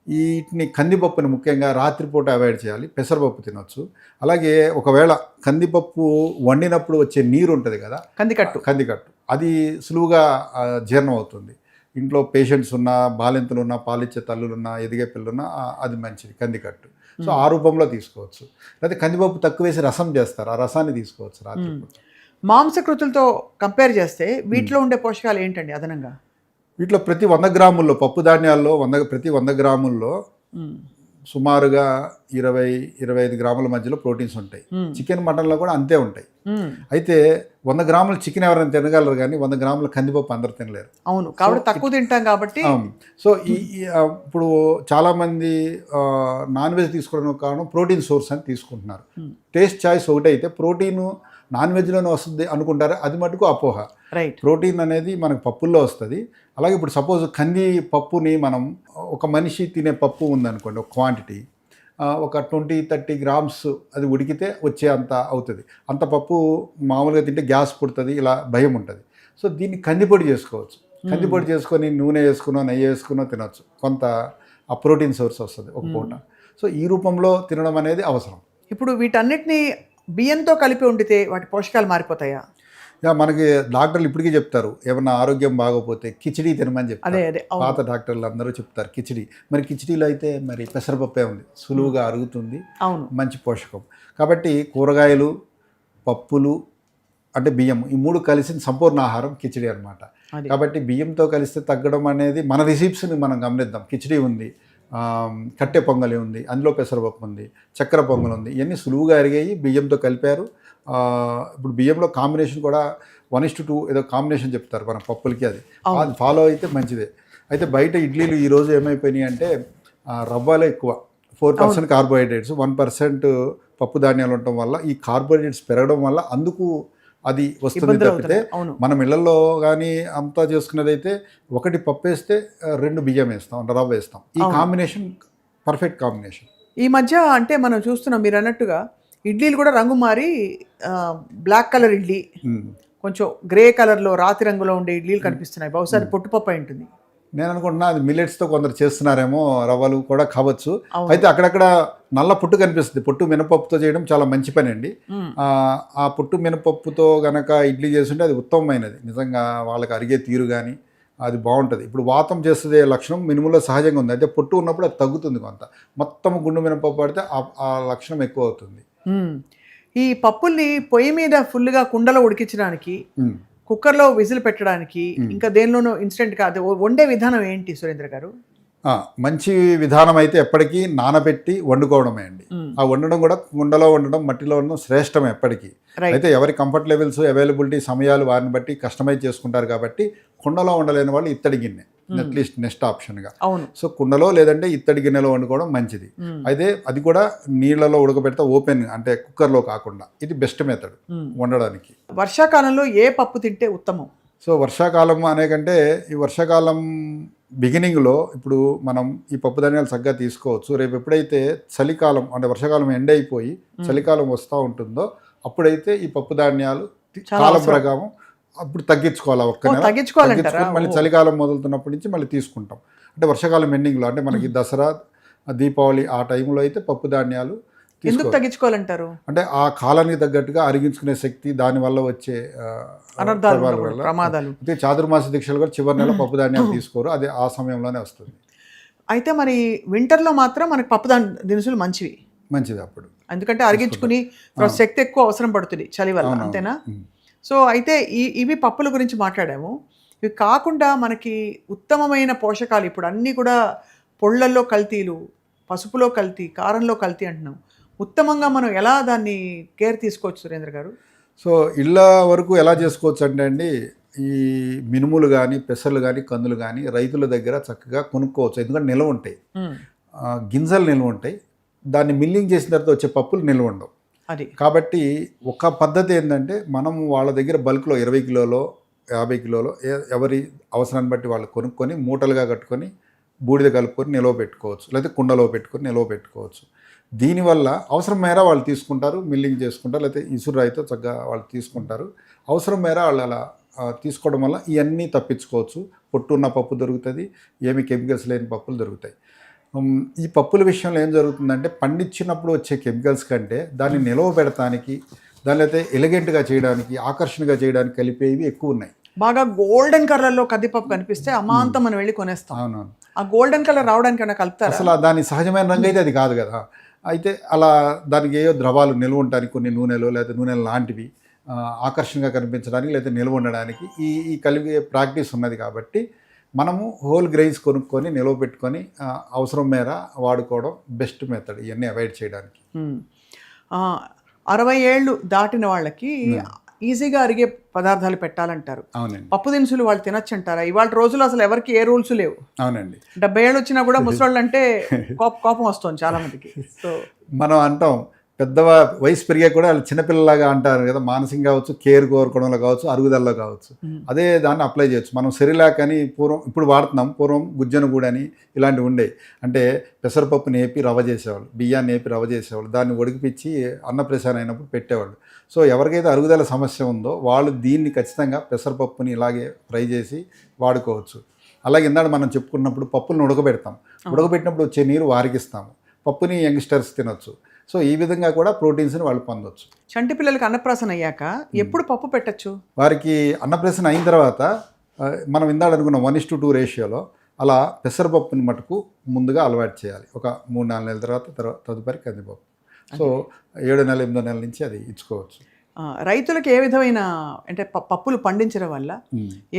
Speaker 3: వీటిని కందిపప్పుని ముఖ్యంగా రాత్రిపూట అవాయిడ్ చేయాలి. పెసరపప్పు తినొచ్చు. అలాగే ఒకవేళ కందిపప్పు వండినప్పుడు వచ్చే నీరు ఉంటుంది కదా, కందికట్టు, అది సులువుగా జీర్ణం అవుతుంది. ఇంట్లో పేషెంట్స్ ఉన్నా, బాలింతలు ఉన్నా, పాలిచ్చే తల్లులున్నా, ఎదిగే పిల్లున్నా అది మంచిది కందికట్టు. సో ఆ రూపంలో తీసుకోవచ్చు. లేకపోతే కందిపప్పు తక్కువ వేసి రసం చేస్తారు, ఆ రసాన్ని తీసుకోవచ్చు రాత్రిపూట.
Speaker 2: మాంసకృతులతో కంపేర్ చేస్తే వీటిలో ఉండే పోషకాలు ఏంటండి అదనంగా?
Speaker 3: వీటిలో ప్రతి 100 గ్రాముల్లో, పప్పు ధాన్యాల్లో ప్రతి 100 గ్రాముల్లో సుమారుగా 20-25 గ్రాముల మధ్యలో ప్రోటీన్స్ ఉంటాయి. చికెన్, మటన్లో కూడా అంతే ఉంటాయి. అయితే 100 గ్రాముల చికెన్ ఎవరైనా తినగలరు, కానీ 100 గ్రాముల కందిపప్పు అందరూ తినలేరు.
Speaker 2: అవును, కాబట్టి తక్కువ తింటాం కాబట్టి.
Speaker 3: సో ఇప్పుడు చాలామంది నాన్ వెజ్ తీసుకోవడానికి కారణం ప్రోటీన్ సోర్స్ అని తీసుకుంటున్నారు. టేస్ట్ చాయిస్ ఒకటే అయితే ప్రోటీన్ నాన్ వెజ్లోనే వస్తుంది అనుకుంటారు, అది మటుకు అపోహ.
Speaker 2: రైట్.
Speaker 3: ప్రోటీన్ అనేది మనకు పప్పుల్లో వస్తుంది. అలాగే ఇప్పుడు సపోజ్ కంది పప్పుని మనం, ఒక మనిషి తినే పప్పు ఉందనుకోండి, ఒక క్వాంటిటీ ఒక 20-30 గ్రామ్స్ అది ఉడికితే వచ్చే అంత అవుతుంది. అంత పప్పు మామూలుగా తింటే గ్యాస్ పుడుతుంది, ఇలా భయం ఉంటుంది. సో దీన్ని కందిపొడి చేసుకోవచ్చు. కందిపొడి చేసుకొని నూనె వేసుకునో, నెయ్యి వేసుకునో తినొచ్చు. కొంత ఆ ప్రోటీన్ సోర్స్ వస్తుంది ఒక పూట. సో ఈ రూపంలో తినడం అనేది అవసరం.
Speaker 2: ఇప్పుడు వీటన్నిటిని బియ్యంతో కలిపి వండితే వాటి పోషకాలు మారిపోతాయా?
Speaker 3: మనకి డాక్టర్లు ఇప్పటికీ చెప్తారు, ఏమన్నా ఆరోగ్యం బాగోపోతే కిచిడి తినమని చెప్తారు.
Speaker 2: అదే
Speaker 3: పాత డాక్టర్లు అందరూ చెప్తారు కిచిడి. మరి కిచిడీలో అయితే మరి పెసరపప్పే ఉంది, సులువుగా అరుగుతుంది, మంచి పోషకం. కాబట్టి కూరగాయలు, పప్పులు, అంటే బియ్యం, ఈ 3 కలిసిన సంపూర్ణ ఆహారం కిచిడి అనమాట. కాబట్టి బియ్యంతో కలిస్తే తగ్గడం అనేది మన రిసిప్ట్స్ని మనం గమనిద్దాం. కిచిడి ఉంది, కట్టె పొంగలి ఉంది, అందులో పెసరపప్పు ఉంది, చక్కెర పొంగల్ ఉంది, ఇవన్నీ సులువుగా అరిగాయి, బియ్యంతో కలిపారు. ఇప్పుడు బియ్యంలో కాంబినేషన్ కూడా 1:2 ఏదో కాంబినేషన్ చెప్తారు మన పప్పులకి, అది ఫాలో అయితే మంచిదే. అయితే బయట ఇడ్లీలు ఈరోజు ఏమైపోయినాయి అంటే రవ్వలో ఎక్కువ 4% కార్బోహైడ్రేట్స్, 1% పప్పు ధాన్యాలు ఉండటం వల్ల ఈ కార్బోహైడ్రేట్స్ పెరగడం వల్ల అందుకు అది వస్తుంది తప్పితే, మనం ఇళ్లలో కానీ అంతా చేసుకున్నదైతే 1 పప్పు వేస్తే 2 బియ్యం వేస్తాం, రవ్వ వేస్తాం. ఈ కాంబినేషన్ పర్ఫెక్ట్ కాంబినేషన్.
Speaker 2: ఈ మధ్య అంటే మనం చూస్తున్నాం, మీరు అన్నట్టుగా ఇడ్లీలు కూడా రంగు మారి బ్లాక్ కలర్ ఇడ్లీ, కొంచెం గ్రే కలర్లో రాతి రంగులో ఉండే ఇడ్లీలు కనిపిస్తున్నాయి. బహుశా అది పొట్టుపప్పు అయి ఉంటుంది.
Speaker 3: నేను అనుకుంటున్నా అది మిల్లెట్స్తో కొందరు చేస్తున్నారేమో, రవ్వలు కూడా కావచ్చు. అయితే అక్కడక్కడ నల్ల పొట్టు కనిపిస్తుంది. పొట్టు మినపప్పుతో చేయడం చాలా మంచి పని అండి. ఆ పొట్టు మినపప్పుతో గనక ఇడ్లీ చేస్తుంటే అది ఉత్తమమైనది. నిజంగా వాళ్ళకి అరిగే తీరు కానీ, అది బాగుంటుంది. ఇప్పుడు వాతం చేసే లక్షణం మినుములో సహజంగా ఉంది, అయితే పొట్టు ఉన్నప్పుడు అది తగ్గుతుంది కొంత. మొత్తం గుండు మినపప్పు పడితే ఆ లక్షణం ఎక్కువ అవుతుంది.
Speaker 2: ఈ పప్పుల్ని పొయ్యి మీద ఫుల్గా కుండలో ఉడికించడానికి, కుక్కర్లో విజిల్ పెట్టడానికి, ఇంకా దేనిలోనూ ఇన్స్టెంట్ కాదు వండే విధానం ఏంటి సురేంద్ర గారు?
Speaker 3: మంచి విధానం అయితే ఎప్పటికీ నానబెట్టి వండుకోవడమే అండి. ఆ వండడం కూడా కుండలో వండడం, మట్టిలో వండడం శ్రేష్టమే ఎప్పటికీ. అయితే ఎవరి కంఫర్ట్ లెవెల్స్, అవైలబిలిటీ, సమయాలు వారిని బట్టి కస్టమైజ్ చేసుకుంటారు కాబట్టి కుండలో వండలేని వాళ్ళు ఇత్తడి గిన్నె అట్లీస్ట్ నెక్స్ట్ ఆప్షన్గా. సో కుండలో లేదంటే ఇత్తడి గిన్నెలో వండుకోవడం మంచిది. అయితే అది కూడా నీళ్ళలో ఉడకబెడితే ఓపెన్, అంటే కుక్కర్లో కాకుండా, ఇది బెస్ట్ మెథడ్ వండడానికి.
Speaker 2: వర్షాకాలంలో ఏ పప్పు తింటే ఉత్తమం?
Speaker 3: సో వర్షాకాలం అనే కంటే ఈ వర్షాకాలం బిగినింగ్లో ఇప్పుడు మనం ఈ పప్పు ధాన్యాలు చక్కగా తీసుకోవచ్చు. రేపు ఎప్పుడైతే చలికాలం, అంటే వర్షాకాలం ఎండ్ అయిపోయి చలికాలం వస్తూ ఉంటుందో అప్పుడైతే ఈ పప్పు ధాన్యాలు కాలం ప్రకారం అప్పుడు తగ్గించుకోవాలి. ఒక్క నెల తగ్గించుకొని మళ్ళీ చలికాలం మొదలుతున్నప్పటి నుంచి మళ్ళీ తీసుకుంటాం. అంటే వర్షాకాలం ఎండింగ్లో, అంటే మనకి దసరా, దీపావళి ఆ టైంలో అయితే పప్పు ధాన్యాలు
Speaker 2: ఎందుకు తగ్గించుకోవాలంటారు?
Speaker 3: అంటే ఆ కాలానికి తగ్గట్టుగా అరిగించుకునే శక్తి, దానివల్ల వచ్చే
Speaker 2: ప్రమాదాలు.
Speaker 3: అయితే చాతుర్మాస దీక్షలు కూడా చివరి నెల పప్పు ధాన్యాలు తీసుకోరు, అదే ఆ సమయంలోనే వస్తుంది.
Speaker 2: అయితే మరి వింటర్లో మాత్రం మనకి పప్పు దినుసులు మంచిది
Speaker 3: అప్పుడు,
Speaker 2: ఎందుకంటే అరిగించుకుని శక్తి ఎక్కువ అవసరం పడుతుంది చలి వల్ల, అంతేనా? సో అయితే ఇవి పప్పుల గురించి మాట్లాడాము. ఇవి కాకుండా మనకి ఉత్తమమైన పోషకాలు ఇప్పుడు అన్నీ కూడా పొళ్ళల్లో కల్తీలు, పసుపులో కల్తీ, కారంలో కల్తీ అంటున్నాం. ఉత్తమంగా మనం ఎలా దాన్ని కేర్ తీసుకోవచ్చు సురేంద్ర గారు?
Speaker 3: సో ఇళ్ళ వరకు ఎలా చేసుకోవచ్చు అంటే అండి, ఈ మినుములు కానీ, పెసర్లు కానీ, కందులు కానీ రైతుల దగ్గర చక్కగా కొనుక్కోవచ్చు. ఎందుకంటే నిల్వ ఉంటాయి, గింజలు నిల్వ ఉంటాయి. దాన్ని మిల్లింగ్ చేసిన తర్వాత వచ్చే పప్పులు నిల్వ ఉండవు.
Speaker 2: అది కాబట్టి
Speaker 3: ఒక పద్ధతి ఏంటంటే, మనం వాళ్ళ దగ్గర బల్క్లో 20 కిలోలో 50 కిలోలో ఎవరి అవసరాన్ని బట్టి వాళ్ళు కొనుక్కొని మూటలుగా కట్టుకొని బూడిద కలుపుకొని నిల్వ పెట్టుకోవచ్చు, లేకపోతే కుండలో పెట్టుకొని నిల్వ పెట్టుకోవచ్చు. దీనివల్ల అవసరం మేర వాళ్ళు తీసుకుంటారు, మిల్లింగ్ చేసుకుంటారు, లేకపోతే ఇసురు రైతో చక్కగా వాళ్ళు తీసుకుంటారు. అవసరం మేర వాళ్ళు అలా తీసుకోవడం వల్ల ఇవన్నీ తప్పించుకోవచ్చు. పొట్టున్న పప్పు దొరుకుతుంది, ఏమి కెమికల్స్ లేని పప్పులు దొరుకుతాయి. ఈ పప్పుల విషయంలో ఏం జరుగుతుందంటే, పండించినప్పుడు వచ్చే కెమికల్స్ కంటే దాన్ని నిల్వ పెడతానికి, దాన్ని అయితే ఎలిగెంట్గా చేయడానికి, ఆకర్షణగా చేయడానికి కలిపేవి ఎక్కువ ఉన్నాయి.
Speaker 2: బాగా గోల్డెన్ కలర్లో కందిపప్పు కనిపిస్తే అమాంతం మనం వెళ్ళి కొనేస్తాం.
Speaker 3: అవునవును.
Speaker 2: ఆ గోల్డెన్ కలర్ రావడానికి ఏమైనా కలుపుతారు?
Speaker 3: అసలు దాని సహజమైన రంగు అయితే అది కాదు కదా. అయితే అలా దానికి ఏవో ద్రవాలు నిల్వ ఉండడానికి, కొన్ని నూనెలు లేదా నూనెలు లాంటివి ఆకర్షణగా కనిపించడానికి లేదా నిల్వ ఉండడానికి ఈ కలిగే ప్రాక్టీస్ ఉన్నది. కాబట్టి మనము హోల్ గ్రెయిన్స్ కొనుక్కొని నిల్వ పెట్టుకొని అవసరం మేర వాడుకోవడం బెస్ట్ మెథడ్, ఇవన్నీ అవాయిడ్ చేయడానికి.
Speaker 2: 60 ఏళ్ళు దాటిన వాళ్ళకి ఈజీగా అరిగే పదార్థాలు పెట్టాలంటారు.
Speaker 3: అవునండి.
Speaker 2: పప్పు దినుసులు వాళ్ళు తినొచ్చు అంటారా? ఇవాళ రోజులు అసలు ఎవరికి ఏ రూల్స్ లేవు.
Speaker 3: అవునండి.
Speaker 2: 70 ఏళ్ళు వచ్చినా కూడా ముసలోళ్ళు అంటే కోపం వస్తుంది చాలా మందికి. సో
Speaker 3: మనం అంటాం, పెద్ద వయసు పెరిగా కూడా వాళ్ళు చిన్నపిల్లలాగా అంటారు కదా, మానసికంగా కావచ్చు, కేర్ కోరుకోవడంలో కావచ్చు, అరుగుదలలో కావచ్చు. అదే దాన్ని అప్లై చేయొచ్చు. మనం సెరిలాక్ అని ఇప్పుడు వాడుతున్నాం, పూర్వం గుజ్జన గూడ అని ఇలాంటివి ఉండే. అంటే పెసరపప్పుని ఏపి రవ్వ చేసేవాళ్ళు, బియ్యాన్ని ఏపి రవ్వ చేసేవాళ్ళు, దాన్ని ఉడికిపించి అన్నప్రసాదం అయినప్పుడు పెట్టేవాళ్ళు. సో ఎవరికైతే అరుగుదల సమస్య ఉందో వాళ్ళు దీన్ని ఖచ్చితంగా పెసరపప్పుని ఇలాగే ఫ్రై చేసి వాడుకోవచ్చు. అలాగే ఇందాక మనం చెప్పుకున్నప్పుడు పప్పులను ఉడకబెడతాం, ఉడకబెట్టినప్పుడు వచ్చే నీరు వారికిస్తాము, పప్పుని యంగ్స్టర్స్ తినొచ్చు. సో ఈ విధంగా కూడా ప్రోటీన్స్ని వాళ్ళు పొందొచ్చు.
Speaker 2: చంటి పిల్లలకి అన్నప్రాసన అయ్యాక ఎప్పుడు పప్పు పెట్టచ్చు?
Speaker 3: వారికి అన్నప్రాసన అయిన తర్వాత మనం ఇందాక అనుకున్న 1:2 రేషియోలో అలా పెసరపప్పుని మటుకు ముందుగా అలవాటు చేయాలి. ఒక 3-4 నెలల తర్వాత తదుపరి కందిపప్పు. సో 7 నెలల 8 నెలల నుంచి అది ఇచ్చుకోవచ్చు.
Speaker 2: రైతులకు ఏ విధమైన అంటే పప్పులు పండించడం వల్ల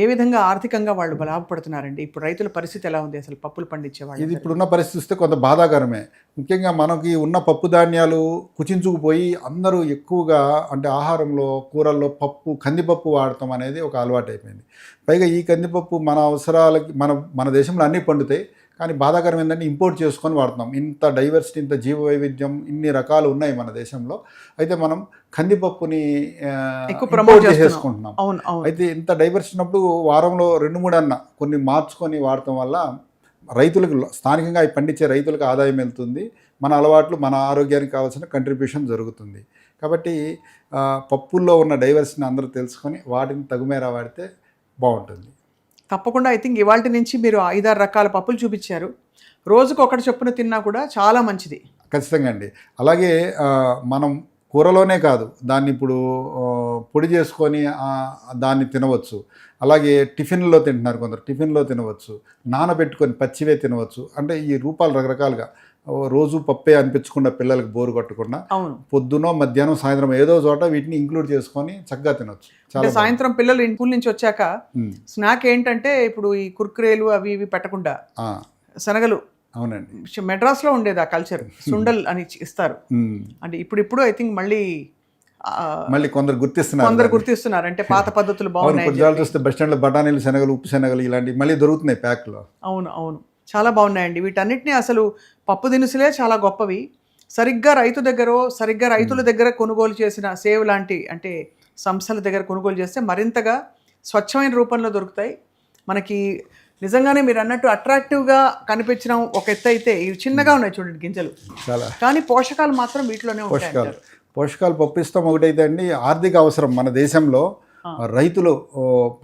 Speaker 2: ఏ విధంగా ఆర్థికంగా వాళ్ళు లాభపడుతున్నారండి? ఇప్పుడు రైతుల పరిస్థితి ఎలా ఉంది అసలు పప్పులు పండించే వాళ్ళు?
Speaker 3: ఇది ఇప్పుడున్న పరిస్థితి చూస్తే కొంత బాధాకరమే. ముఖ్యంగా మనకి ఉన్న పప్పు ధాన్యాలు కుచించుకుపోయి అందరూ ఎక్కువగా అంటే ఆహారంలో, కూరల్లో కందిపప్పు వాడటం అనేది ఒక అలవాటు అయిపోయింది. పైగా ఈ కందిపప్పు మన అవసరాలకి మన దేశంలో అన్నీ పండుతాయి, కానీ బాధాకరం ఏంటంటే ఇంపోర్ట్ చేసుకొని వాడుతున్నాం. ఇంత డైవర్సిటీ, ఇంత జీవ వైవిధ్యం, ఇన్ని రకాలు ఉన్నాయి మన దేశంలో. అయితే మనం కందిపప్పుని ఇంపోర్ట్ చేసేసుకుంటున్నాం. అయితే ఇంత డైవర్సిటీ ఉన్నప్పుడు వారంలో 2-3 అన్న కొన్ని మార్చుకొని వాడటం వల్ల రైతులకు, స్థానికంగా పండించే రైతులకు ఆదాయం వెళ్తుంది, మన అలవాట్లు, మన ఆరోగ్యానికి కావాల్సిన కంట్రిబ్యూషన్ జరుగుతుంది. కాబట్టి పప్పుల్లో ఉన్న డైవర్సిటీని అందరూ తెలుసుకొని వాటిని తగుమేర వాడితే బాగుంటుంది.
Speaker 2: తప్పకుండా. ఐ థింక్ ఇవాళ నుంచి మీరు 5-6 రకాల పప్పులు చూపించారు. రోజుకు ఒకటి చొప్పున తిన్నా కూడా చాలా మంచిది.
Speaker 3: ఖచ్చితంగా అండి. అలాగే మనం కూరలోనే కాదు, దాన్ని ఇప్పుడు పొడి చేసుకొని దాన్ని తినవచ్చు. అలాగే టిఫిన్లో తింటున్నారు కొందరు, టిఫిన్లో తినవచ్చు, నానబెట్టుకొని పచ్చివే తినవచ్చు. అంటే ఈ రూపాలు రకరకాలుగా రోజు పప్పే అనిపించకుండా పిల్లలకు బోరు కొట్టకుండా
Speaker 2: అవును.
Speaker 3: పొద్దునో మధ్యాహ్నం సాయంత్రం ఏదో చోట వీటిని ఇంక్లూడ్ చేసుకొని చక్కగా తినొచ్చు.
Speaker 2: అంటే సాయంత్రం పిల్లలు స్కూల్ నుంచి వచ్చాక
Speaker 3: ఉమ్.
Speaker 2: స్నాక్ ఏంటంటే ఇప్పుడు ఈ కుర్కురేలు అవి ఇవి పెట్టకుండా
Speaker 3: ఆ,
Speaker 2: శనగలు,
Speaker 3: అవునండి.
Speaker 2: మెడ్రాస్లో ఉండేది ఆ కల్చర్, సుండల్ అని ఇస్తారు.
Speaker 3: ఉమ్.
Speaker 2: అంటే ఇప్పుడు ఐ థింక్ మళ్ళీ
Speaker 3: మళ్ళీ కొందరు గుర్తిస్తున్నారు
Speaker 2: కొందరు
Speaker 3: దాన్ని.
Speaker 2: గుర్తిస్తున్నారు, అంటే పాత పద్ధతులు
Speaker 3: అవును,
Speaker 2: బాగున్నాయి.
Speaker 3: కొద్దిసార్లు చూస్తే బస్ స్టాండ్లో బఠానీలు, శనగలు, ఉప్పు శనగలు ఇలాంటివి మళ్ళీ దొరుకుతున్నాయి ప్యాక్లో.
Speaker 2: అవును అవును, చాలా బాగున్నాయండి. వీటన్నిటిని అసలు పప్పు దినుసులే చాలా గొప్పవి. సరిగ్గా రైతుల దగ్గర కొనుగోలు చేసిన సేవ్ లాంటి అంటే సంస్థల దగ్గర కొనుగోలు చేస్తే మరింతగా స్వచ్ఛమైన రూపంలో దొరుకుతాయి మనకి. నిజంగానే మీరు అన్నట్టు అట్రాక్టివ్గా కనిపించడం ఒక ఎత్తు అయితే, ఇవి చిన్నగా ఉన్నాయి చూడండి గింజలు,
Speaker 3: చాలా
Speaker 2: కానీ పోషకాలు మాత్రం వీటిలోనే ఉంటాయి
Speaker 3: పోషకాలు
Speaker 2: అంటారు.
Speaker 3: పోషకాలు పప్పిస్తాం ఒకటైతే అండి. ఆర్థిక అవసరం మన దేశంలో రైతులు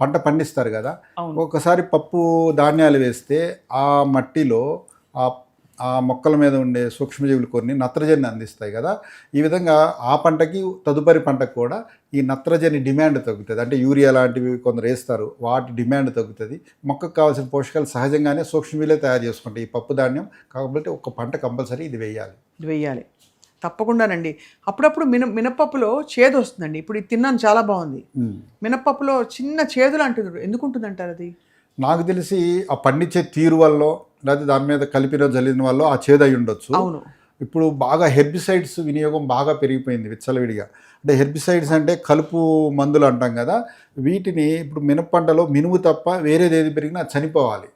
Speaker 3: పంట పండిస్తారు కదా,
Speaker 2: అవును.
Speaker 3: ఒకసారి పప్పు ధాన్యాలు వేస్తే ఆ మట్టిలో ఆ మొక్కల మీద ఉండే సూక్ష్మజీవులు కొన్ని నత్రజని అందిస్తాయి కదా. ఈ విధంగా ఆ పంటకి తదుపరి పంటకు కూడా ఈ నత్రజని డిమాండ్ తగ్గుతుంది. అంటే యూరియా లాంటివి కొందరు వేస్తారు, వాటి డిమాండ్ తగ్గుతుంది. మొక్కకు కావాల్సిన పోషకాలు సహజంగానే సూక్ష్మజీవులే తయారు చేసుకుంటాయి ఈ పప్పు ధాన్యం. కాబట్టి ఒక పంట కంపల్సరీ ఇది వేయాలి.
Speaker 2: తప్పకుండానండి. అప్పుడప్పుడు మినపప్పులో చేదు వస్తుందండి. ఇప్పుడు ఇది తిన్నాను, చాలా బాగుంది. మినపప్పులో చిన్న చేదు లాంటిది ఎందుకు ఉంటుందంటారు అది?
Speaker 3: నాకు తెలిసి ఆ పండించే తీరు వల్ల, లేకపోతే దాని మీద కలిపిన జల్లిన వల్ల ఆ చేదు అయి ఉండొచ్చు.
Speaker 2: అవును.
Speaker 3: ఇప్పుడు బాగా హెర్బిసైడ్స్ వినియోగం బాగా పెరిగిపోయింది విచ్చలవిడిగా. అంటే హెర్బిసైడ్స్ అంటే కలుపు మందులు అంటాం కదా, వీటిని ఇప్పుడు మినప పంటలో మినుము తప్ప వేరేది ఏది పెరిగినా చనిపోవాలి.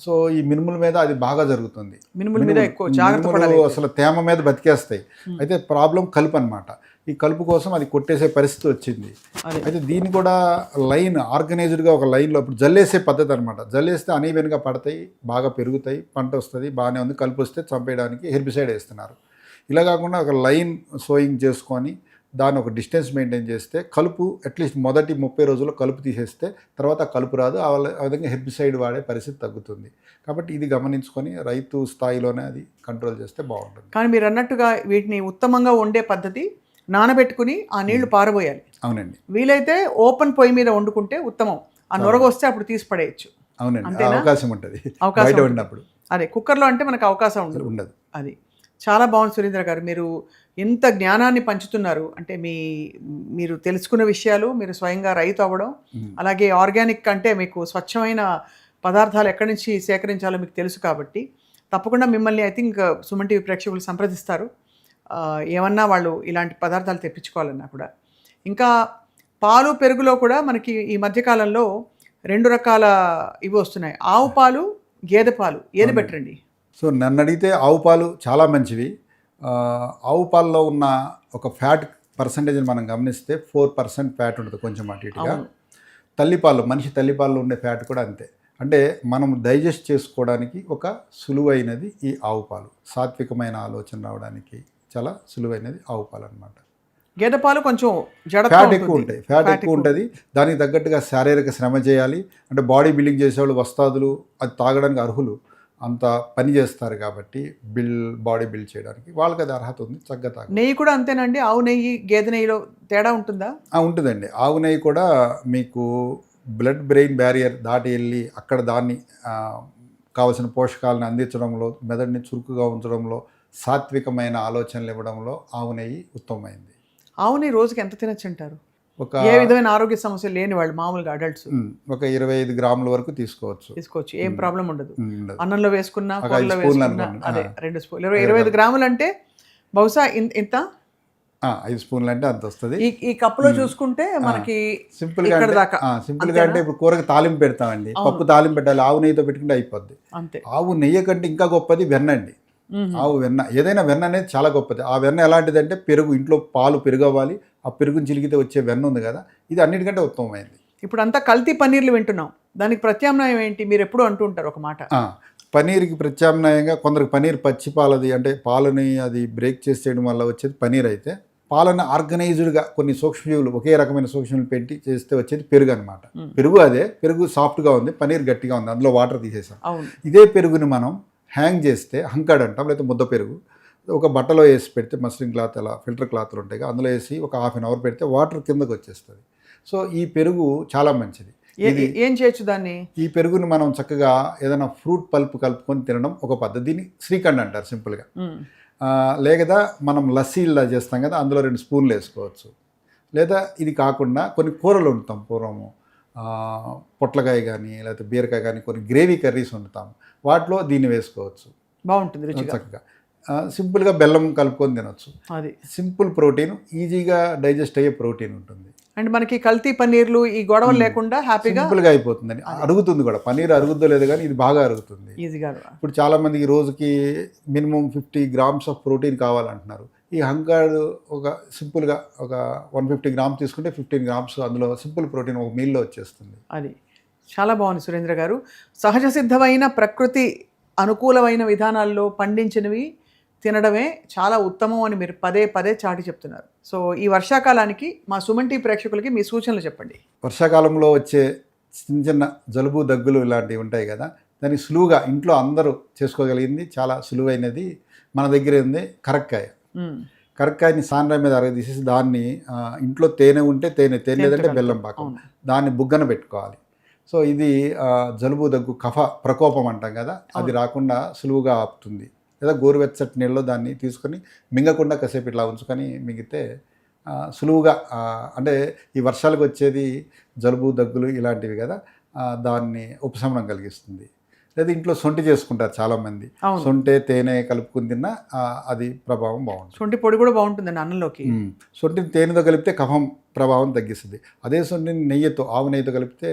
Speaker 3: సో ఈ మినుముల మీద అది బాగా జరుగుతుంది.
Speaker 2: మినుముల మీద ఎక్కువ జాగ్రత్త పడాలి.
Speaker 3: అసలు తేమ మీద బతికేస్తాయి. అయితే ప్రాబ్లం కలుపు అనమాట. ఈ కలుపు కోసం అది కొట్టేసే పరిస్థితి వచ్చింది. అయితే దీన్ని కూడా లైన్ ఆర్గనైజ్డ్గా ఒక లైన్లో ఇప్పుడు జల్లేసే పద్ధతి అనమాట. జల్లేస్తే అనీవెన్గా పడతాయి, బాగా పెరుగుతాయి, పంట వస్తుంది, బాగానే ఉంది. కలుపు వస్తే చంపేయడానికి హెర్బిసైడ్ వేస్తున్నారు. ఇలా కాకుండా ఒక లైన్ సోయింగ్ చేసుకొని దాన్ని ఒక డిస్టెన్స్ మెయింటైన్ చేస్తే కలుపు అట్లీస్ట్ మొదటి 30 రోజుల్లో కలుపు తీసేస్తే తర్వాత కలుపు రాదు. ఆ విధంగా హెర్బిసైడ్ వాడే పరిస్థితి తగ్గుతుంది. కాబట్టి ఇది గమనించుకొని రైతు స్థాయిలోనే అది కంట్రోల్ చేస్తే బాగుంటుంది.
Speaker 2: కానీ మీరు అన్నట్టుగా వీటిని ఉత్తమంగా వండే పద్ధతి నానబెట్టుకుని ఆ నీళ్లు పారబోయాలి.
Speaker 3: అవునండి.
Speaker 2: వీలైతే ఓపెన్ పొయ్యి మీద వండుకుంటే ఉత్తమం. ఆ నొరగ వస్తే అప్పుడు తీసి పడేయచ్చు.
Speaker 3: అవునండి, అవకాశం ఉంటుంది. బయట వండినప్పుడు
Speaker 2: అదే కుక్కర్లో అంటే మనకు అవకాశం ఉండదు. అది చాలా బాగుంది సురేంద్ర గారు. మీరు ఎంత జ్ఞానాన్ని పంచుతున్నారు. అంటే మీరు తెలుసుకున్న విషయాలు, మీరు స్వయంగా రైతు అవ్వడం, అలాగే ఆర్గానిక్ అంటే మీకు స్వచ్ఛమైన పదార్థాలు ఎక్కడి నుంచి సేకరించాలో మీకు తెలుసు. కాబట్టి తప్పకుండా మిమ్మల్ని ఐ థింక్ సుమన్ టీవీ ప్రేక్షకులు సంప్రదిస్తారు, ఏమన్నా వాళ్ళు ఇలాంటి పదార్థాలు తెప్పించుకోవాలన్నా కూడా. ఇంకా పాలు పెరుగులో కూడా మనకి ఈ మధ్యకాలంలో 2 రకాల ఇవి వస్తున్నాయి, ఆవు పాలు, గేదె పాలు. ఏది బెటర్ అండి?
Speaker 3: సో నన్ను అడిగితే ఆవు పాలు చాలా మంచివి. ఆవు పాలలో ఉన్న ఒక ఫ్యాట్ పర్సంటేజ్ని మనం గమనిస్తే 4% ఫ్యాట్ ఉంటుంది, కొంచెం అటు ఇటుగా. తల్లిపాలు, మనిషి తల్లిపాలలో ఉండే ఫ్యాట్ కూడా అంతే. అంటే మనం డైజెస్ట్ చేసుకోవడానికి ఒక సులువైనది ఈ ఆవు పాలు. సాత్వికమైన ఆలోచన రావడానికి చాలా సులువైనది ఆవు పాలు అనమాట.
Speaker 2: గేదె పాలు కొంచెం
Speaker 3: ఫ్యాట్ ఎక్కువ ఉంటాయి, ఫ్యాట్ ఎక్కువ ఉంటుంది. దానికి తగ్గట్టుగా శారీరక శ్రమ చేయాలి. అంటే బాడీ బిల్డింగ్ చేసేవాళ్ళు, వస్తాదులు అది తాగడానికి అర్హులు, అంత పని చేస్తారు కాబట్టి బాడీ బిల్డ్ చేయడానికి వాళ్ళకి అది అర్హత ఉంది, చక్కగా తాగు.
Speaker 2: నెయ్యి కూడా అంతేనండి? ఆవు నెయ్యి గేదె నెయ్యిలో తేడా ఉంటుందా?
Speaker 3: ఉంటుందండి. ఆవు నెయ్యి కూడా మీకు బ్లడ్ బ్రెయిన్ బ్యారియర్ దాటి వెళ్ళి అక్కడ దాన్ని కావలసిన పోషకాలను అందించడంలో, మెదడుని చురుకుగా ఉంచడంలో, సాత్వికమైన ఆలోచనలు ఇవ్వడంలో ఆవు నెయ్యి ఉత్తమమైంది.
Speaker 2: ఆవు నెయ్యి రోజుకి ఎంత తినచ్చు అంటారు? ఏ విధమైన ఆరోగ్య సమస్యలు లేని వాళ్ళు, మామూలుగా అడల్ట్స్
Speaker 3: ఒక 25 గ్రాముల వరకు తీసుకోవచ్చు.
Speaker 2: ఏం ప్రాబ్లం ఉండదు.
Speaker 3: ఉండదు.
Speaker 2: అన్నంలో వేసుకున్నా,
Speaker 3: ఒక
Speaker 2: కూరలో
Speaker 3: 5 స్పూన్లు
Speaker 2: వేసుకున్నా,
Speaker 3: అనుకోండి.
Speaker 2: అదే 2 స్పూన్లు, 25 గ్రాములు అంటే బహుశా ఇంత
Speaker 3: 5 స్పూన్లు అంటే అంత వస్తుంది.
Speaker 2: ఈ కప్పులో చూసుకుంటే మనకి
Speaker 3: సింపుల్గా అంటే ఇప్పుడు కూరకి తాలింపు పెడతామండి, పప్పు తాలింపు పెట్టాలి, ఆవు నెయ్యితో పెట్టుకుంటే అయిపోద్ది.
Speaker 2: అంతే.
Speaker 3: ఆవు నెయ్యి కంటే ఇంకా గొప్పది వెన్న అండి. ఆవు వెన్న, ఏదైనా వెన్న అనేది చాలా గొప్పది. ఆ వెన్న ఎలాంటిదంటే పెరుగు, ఇంట్లో పాలు పెరుగు అవ్వాలి, ఆ పెరుగుని చిలికితే వచ్చే వెన్న ఉంది కదా, ఇది అన్నిటికంటే ఉత్తమమైంది.
Speaker 2: ఇప్పుడు అంతా కల్తీ పన్నీర్లు వింటున్నాం, దానికి ప్రత్యామ్నాయం ఏంటి? మీరు ఎప్పుడు అంటూ ఉంటారు ఒక మాట,
Speaker 3: పనీర్కి ప్రత్యామ్నాయంగా కొందరికి పనీర్ పచ్చి పాలది, అంటే పాలని అది బ్రేక్ చేసేయడం వల్ల వచ్చేది పనీర్. అయితే పాలను ఆర్గనైజ్డ్గా కొన్ని సూక్ష్మజీవులు, ఒకే రకమైన సూక్ష్మజీవులు పెట్టి చేస్తే వచ్చేది పెరుగు అనమాట. పెరుగు అదే, పెరుగు సాఫ్ట్గా ఉంది, పనీర్ గట్టిగా ఉంది, అందులో వాటర్ తీసేసాం. ఇదే పెరుగుని మనం హ్యాంగ్ చేస్తే, హంకడ్ అంటాం, లేకపోతే ముద్ద పెరుగు, ఒక బట్టలో వేసి పెడితే, మస్లిన్ క్లాత్ అలా ఫిల్టర్ క్లాత్లు ఉంటాయి, అందులో వేసి ఒక 1/2 అవర్ పెడితే వాటర్ కిందకు వచ్చేస్తుంది. సో ఈ పెరుగు చాలా మంచిది.
Speaker 2: ఏం చేయొచ్చు దాన్ని?
Speaker 3: ఈ పెరుగుని మనం చక్కగా ఏదైనా ఫ్రూట్ పల్ప్ కలుపుకొని తినడం ఒక పద్ధతి. దీన్ని శ్రీఖండ్ అంటారు సింపుల్గా. లేదా మనం లస్సీలా చేస్తాం కదా, అందులో 2 స్పూన్లు వేసుకోవచ్చు. లేదా ఇది కాకుండా కొన్ని కూరలు వండుతాం పూర్వము, పొట్లకాయ కానీ లేకపోతే బీరకాయ కానీ కొన్ని గ్రేవీ కర్రీస్ వండుతాం, వాటిలో దీన్ని వేసుకోవచ్చు.
Speaker 2: బాగుంటుంది రుచిగా.
Speaker 3: చక్కగా సింపుల్గా బెల్లం కలుపుకొని తినొచ్చు.
Speaker 2: అది
Speaker 3: సింపుల్ ప్రోటీన్, ఈజీగా డైజెస్ట్ అయ్యే ప్రోటీన్ ఉంటుంది.
Speaker 2: అండ్ మనకి కల్తీ పన్నీర్లు ఈ గొడవలు లేకుండా హ్యాపీగా
Speaker 3: సింపుల్గా అయిపోతుందని. అరుగుతుంది కూడా, పన్నీర్ అరుగుద్దో లేదు కానీ ఇది బాగా అరుగుతుంది
Speaker 2: ఈజీగా.
Speaker 3: ఇప్పుడు చాలామందికి రోజుకి మినిమం 50 grams ఆఫ్ ప్రోటీన్ కావాలంటున్నారు. ఈ హంకాడ్ ఒక సింపుల్గా ఒక 150 grams తీసుకుంటే 15 grams అందులో సింపుల్ ప్రోటీన్ ఒక మీల్లో వచ్చేస్తుంది.
Speaker 2: అది చాలా బాగుంది సురేంద్ర గారు. సహజ సిద్ధమైన ప్రకృతి అనుకూలమైన విధానాల్లో పండించినవి తినడమే చాలా ఉత్తమం అని మీరు పదే పదే చాటి చెప్తున్నారు. సో ఈ వర్షాకాలానికి మా సుమన్ టీవీ ప్రేక్షకులకి మీ సూచనలు చెప్పండి.
Speaker 3: వర్షాకాలంలో వచ్చే చిన్న చిన్న జలుబు దగ్గులు ఇలాంటివి ఉంటాయి కదా, దాన్ని సులువుగా ఇంట్లో అందరూ చేసుకోగలిగింది చాలా సులువైనది మన దగ్గర ఉంది కరక్కాయ. కరక్కాయని సాండ్రాయి మీద అరగదీసేసి దాన్ని ఇంట్లో తేనె ఉంటే తేనె లేదంటే బెల్లం పాకం, దాన్ని బుగ్గన పెట్టుకోవాలి. సో ఇది జలుబు దగ్గు కఫ ప్రకోపం అంటాం కదా, అది రాకుండా సులువుగా ఆపుతుంది. లేదా గోరువెచ్చటి నీళ్ళలో దాన్ని తీసుకొని మింగకుండా కాసేపు ఇట్లా ఉంచుకొని మింగితే సులువుగా, అంటే ఈ వర్షాలకు వచ్చేది జలుబు దగ్గులు ఇలాంటివి కదా, దాన్ని ఉపశమనం కలిగిస్తుంది. లేదా ఇంట్లో సొంటి చేసుకుంటారు చాలామంది, సొంటే తేనె కలుపుకుని తిన్నా అది ప్రభావం బాగుంటుంది.
Speaker 2: సొంటి పొడి కూడా బాగుంటుందండి అన్నంలోకి.
Speaker 3: సొంటిని తేనెతో కలిపితే కఫం ప్రభావం తగ్గిస్తుంది. అదే సొంటిని నెయ్యితో, ఆవు నెయ్యితో కలిపితే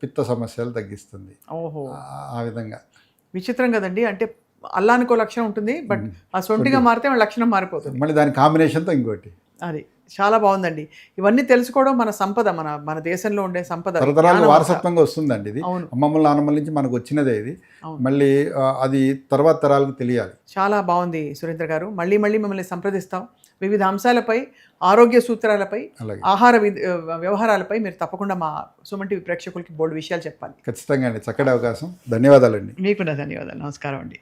Speaker 3: పిత్త సమస్యలు తగ్గిస్తుంది.
Speaker 2: ఓహో,
Speaker 3: ఆ విధంగా.
Speaker 2: విచిత్రం కదండి, అంటే అల్లానికో లక్షణం ఉంటుంది, బట్ ఆ సొంటిగా మారితే లక్షణం మారిపోతుంది.
Speaker 3: మళ్ళీ దాని కాంబినేషన్తో ఇంకోటి.
Speaker 2: అది చాలా బాగుందండి. ఇవన్నీ తెలుసుకోవడం మన సంపద, మన దేశంలో ఉండే సంపద,
Speaker 3: తరతరాలు వారసత్వంగా వస్తుందండి. ఇది అమ్మమ్మల నాన్నమ్మల నుంచి మనకు వచ్చినదే ఇది. మళ్ళీ అది తర్వాత తరాలకు తెలియాలి.
Speaker 2: చాలా బాగుంది సురేంద్ర గారు. మళ్ళీ మిమ్మల్ని సంప్రదిస్తాం. వివిధ అంశాలపై, ఆరోగ్య సూత్రాలపై, ఆహార వ్యవహారాలపై మీరు తప్పకుండా మా సుమన్ టీవీ ప్రేక్షకులకి బోల్డ్ విషయాలు చెప్పాలి.
Speaker 3: ఖచ్చితంగా అండి. చక్కటి అవకాశం. ధన్యవాదాలండి.
Speaker 2: మీకు ధన్యవాదాలు. నమస్కారం అండి.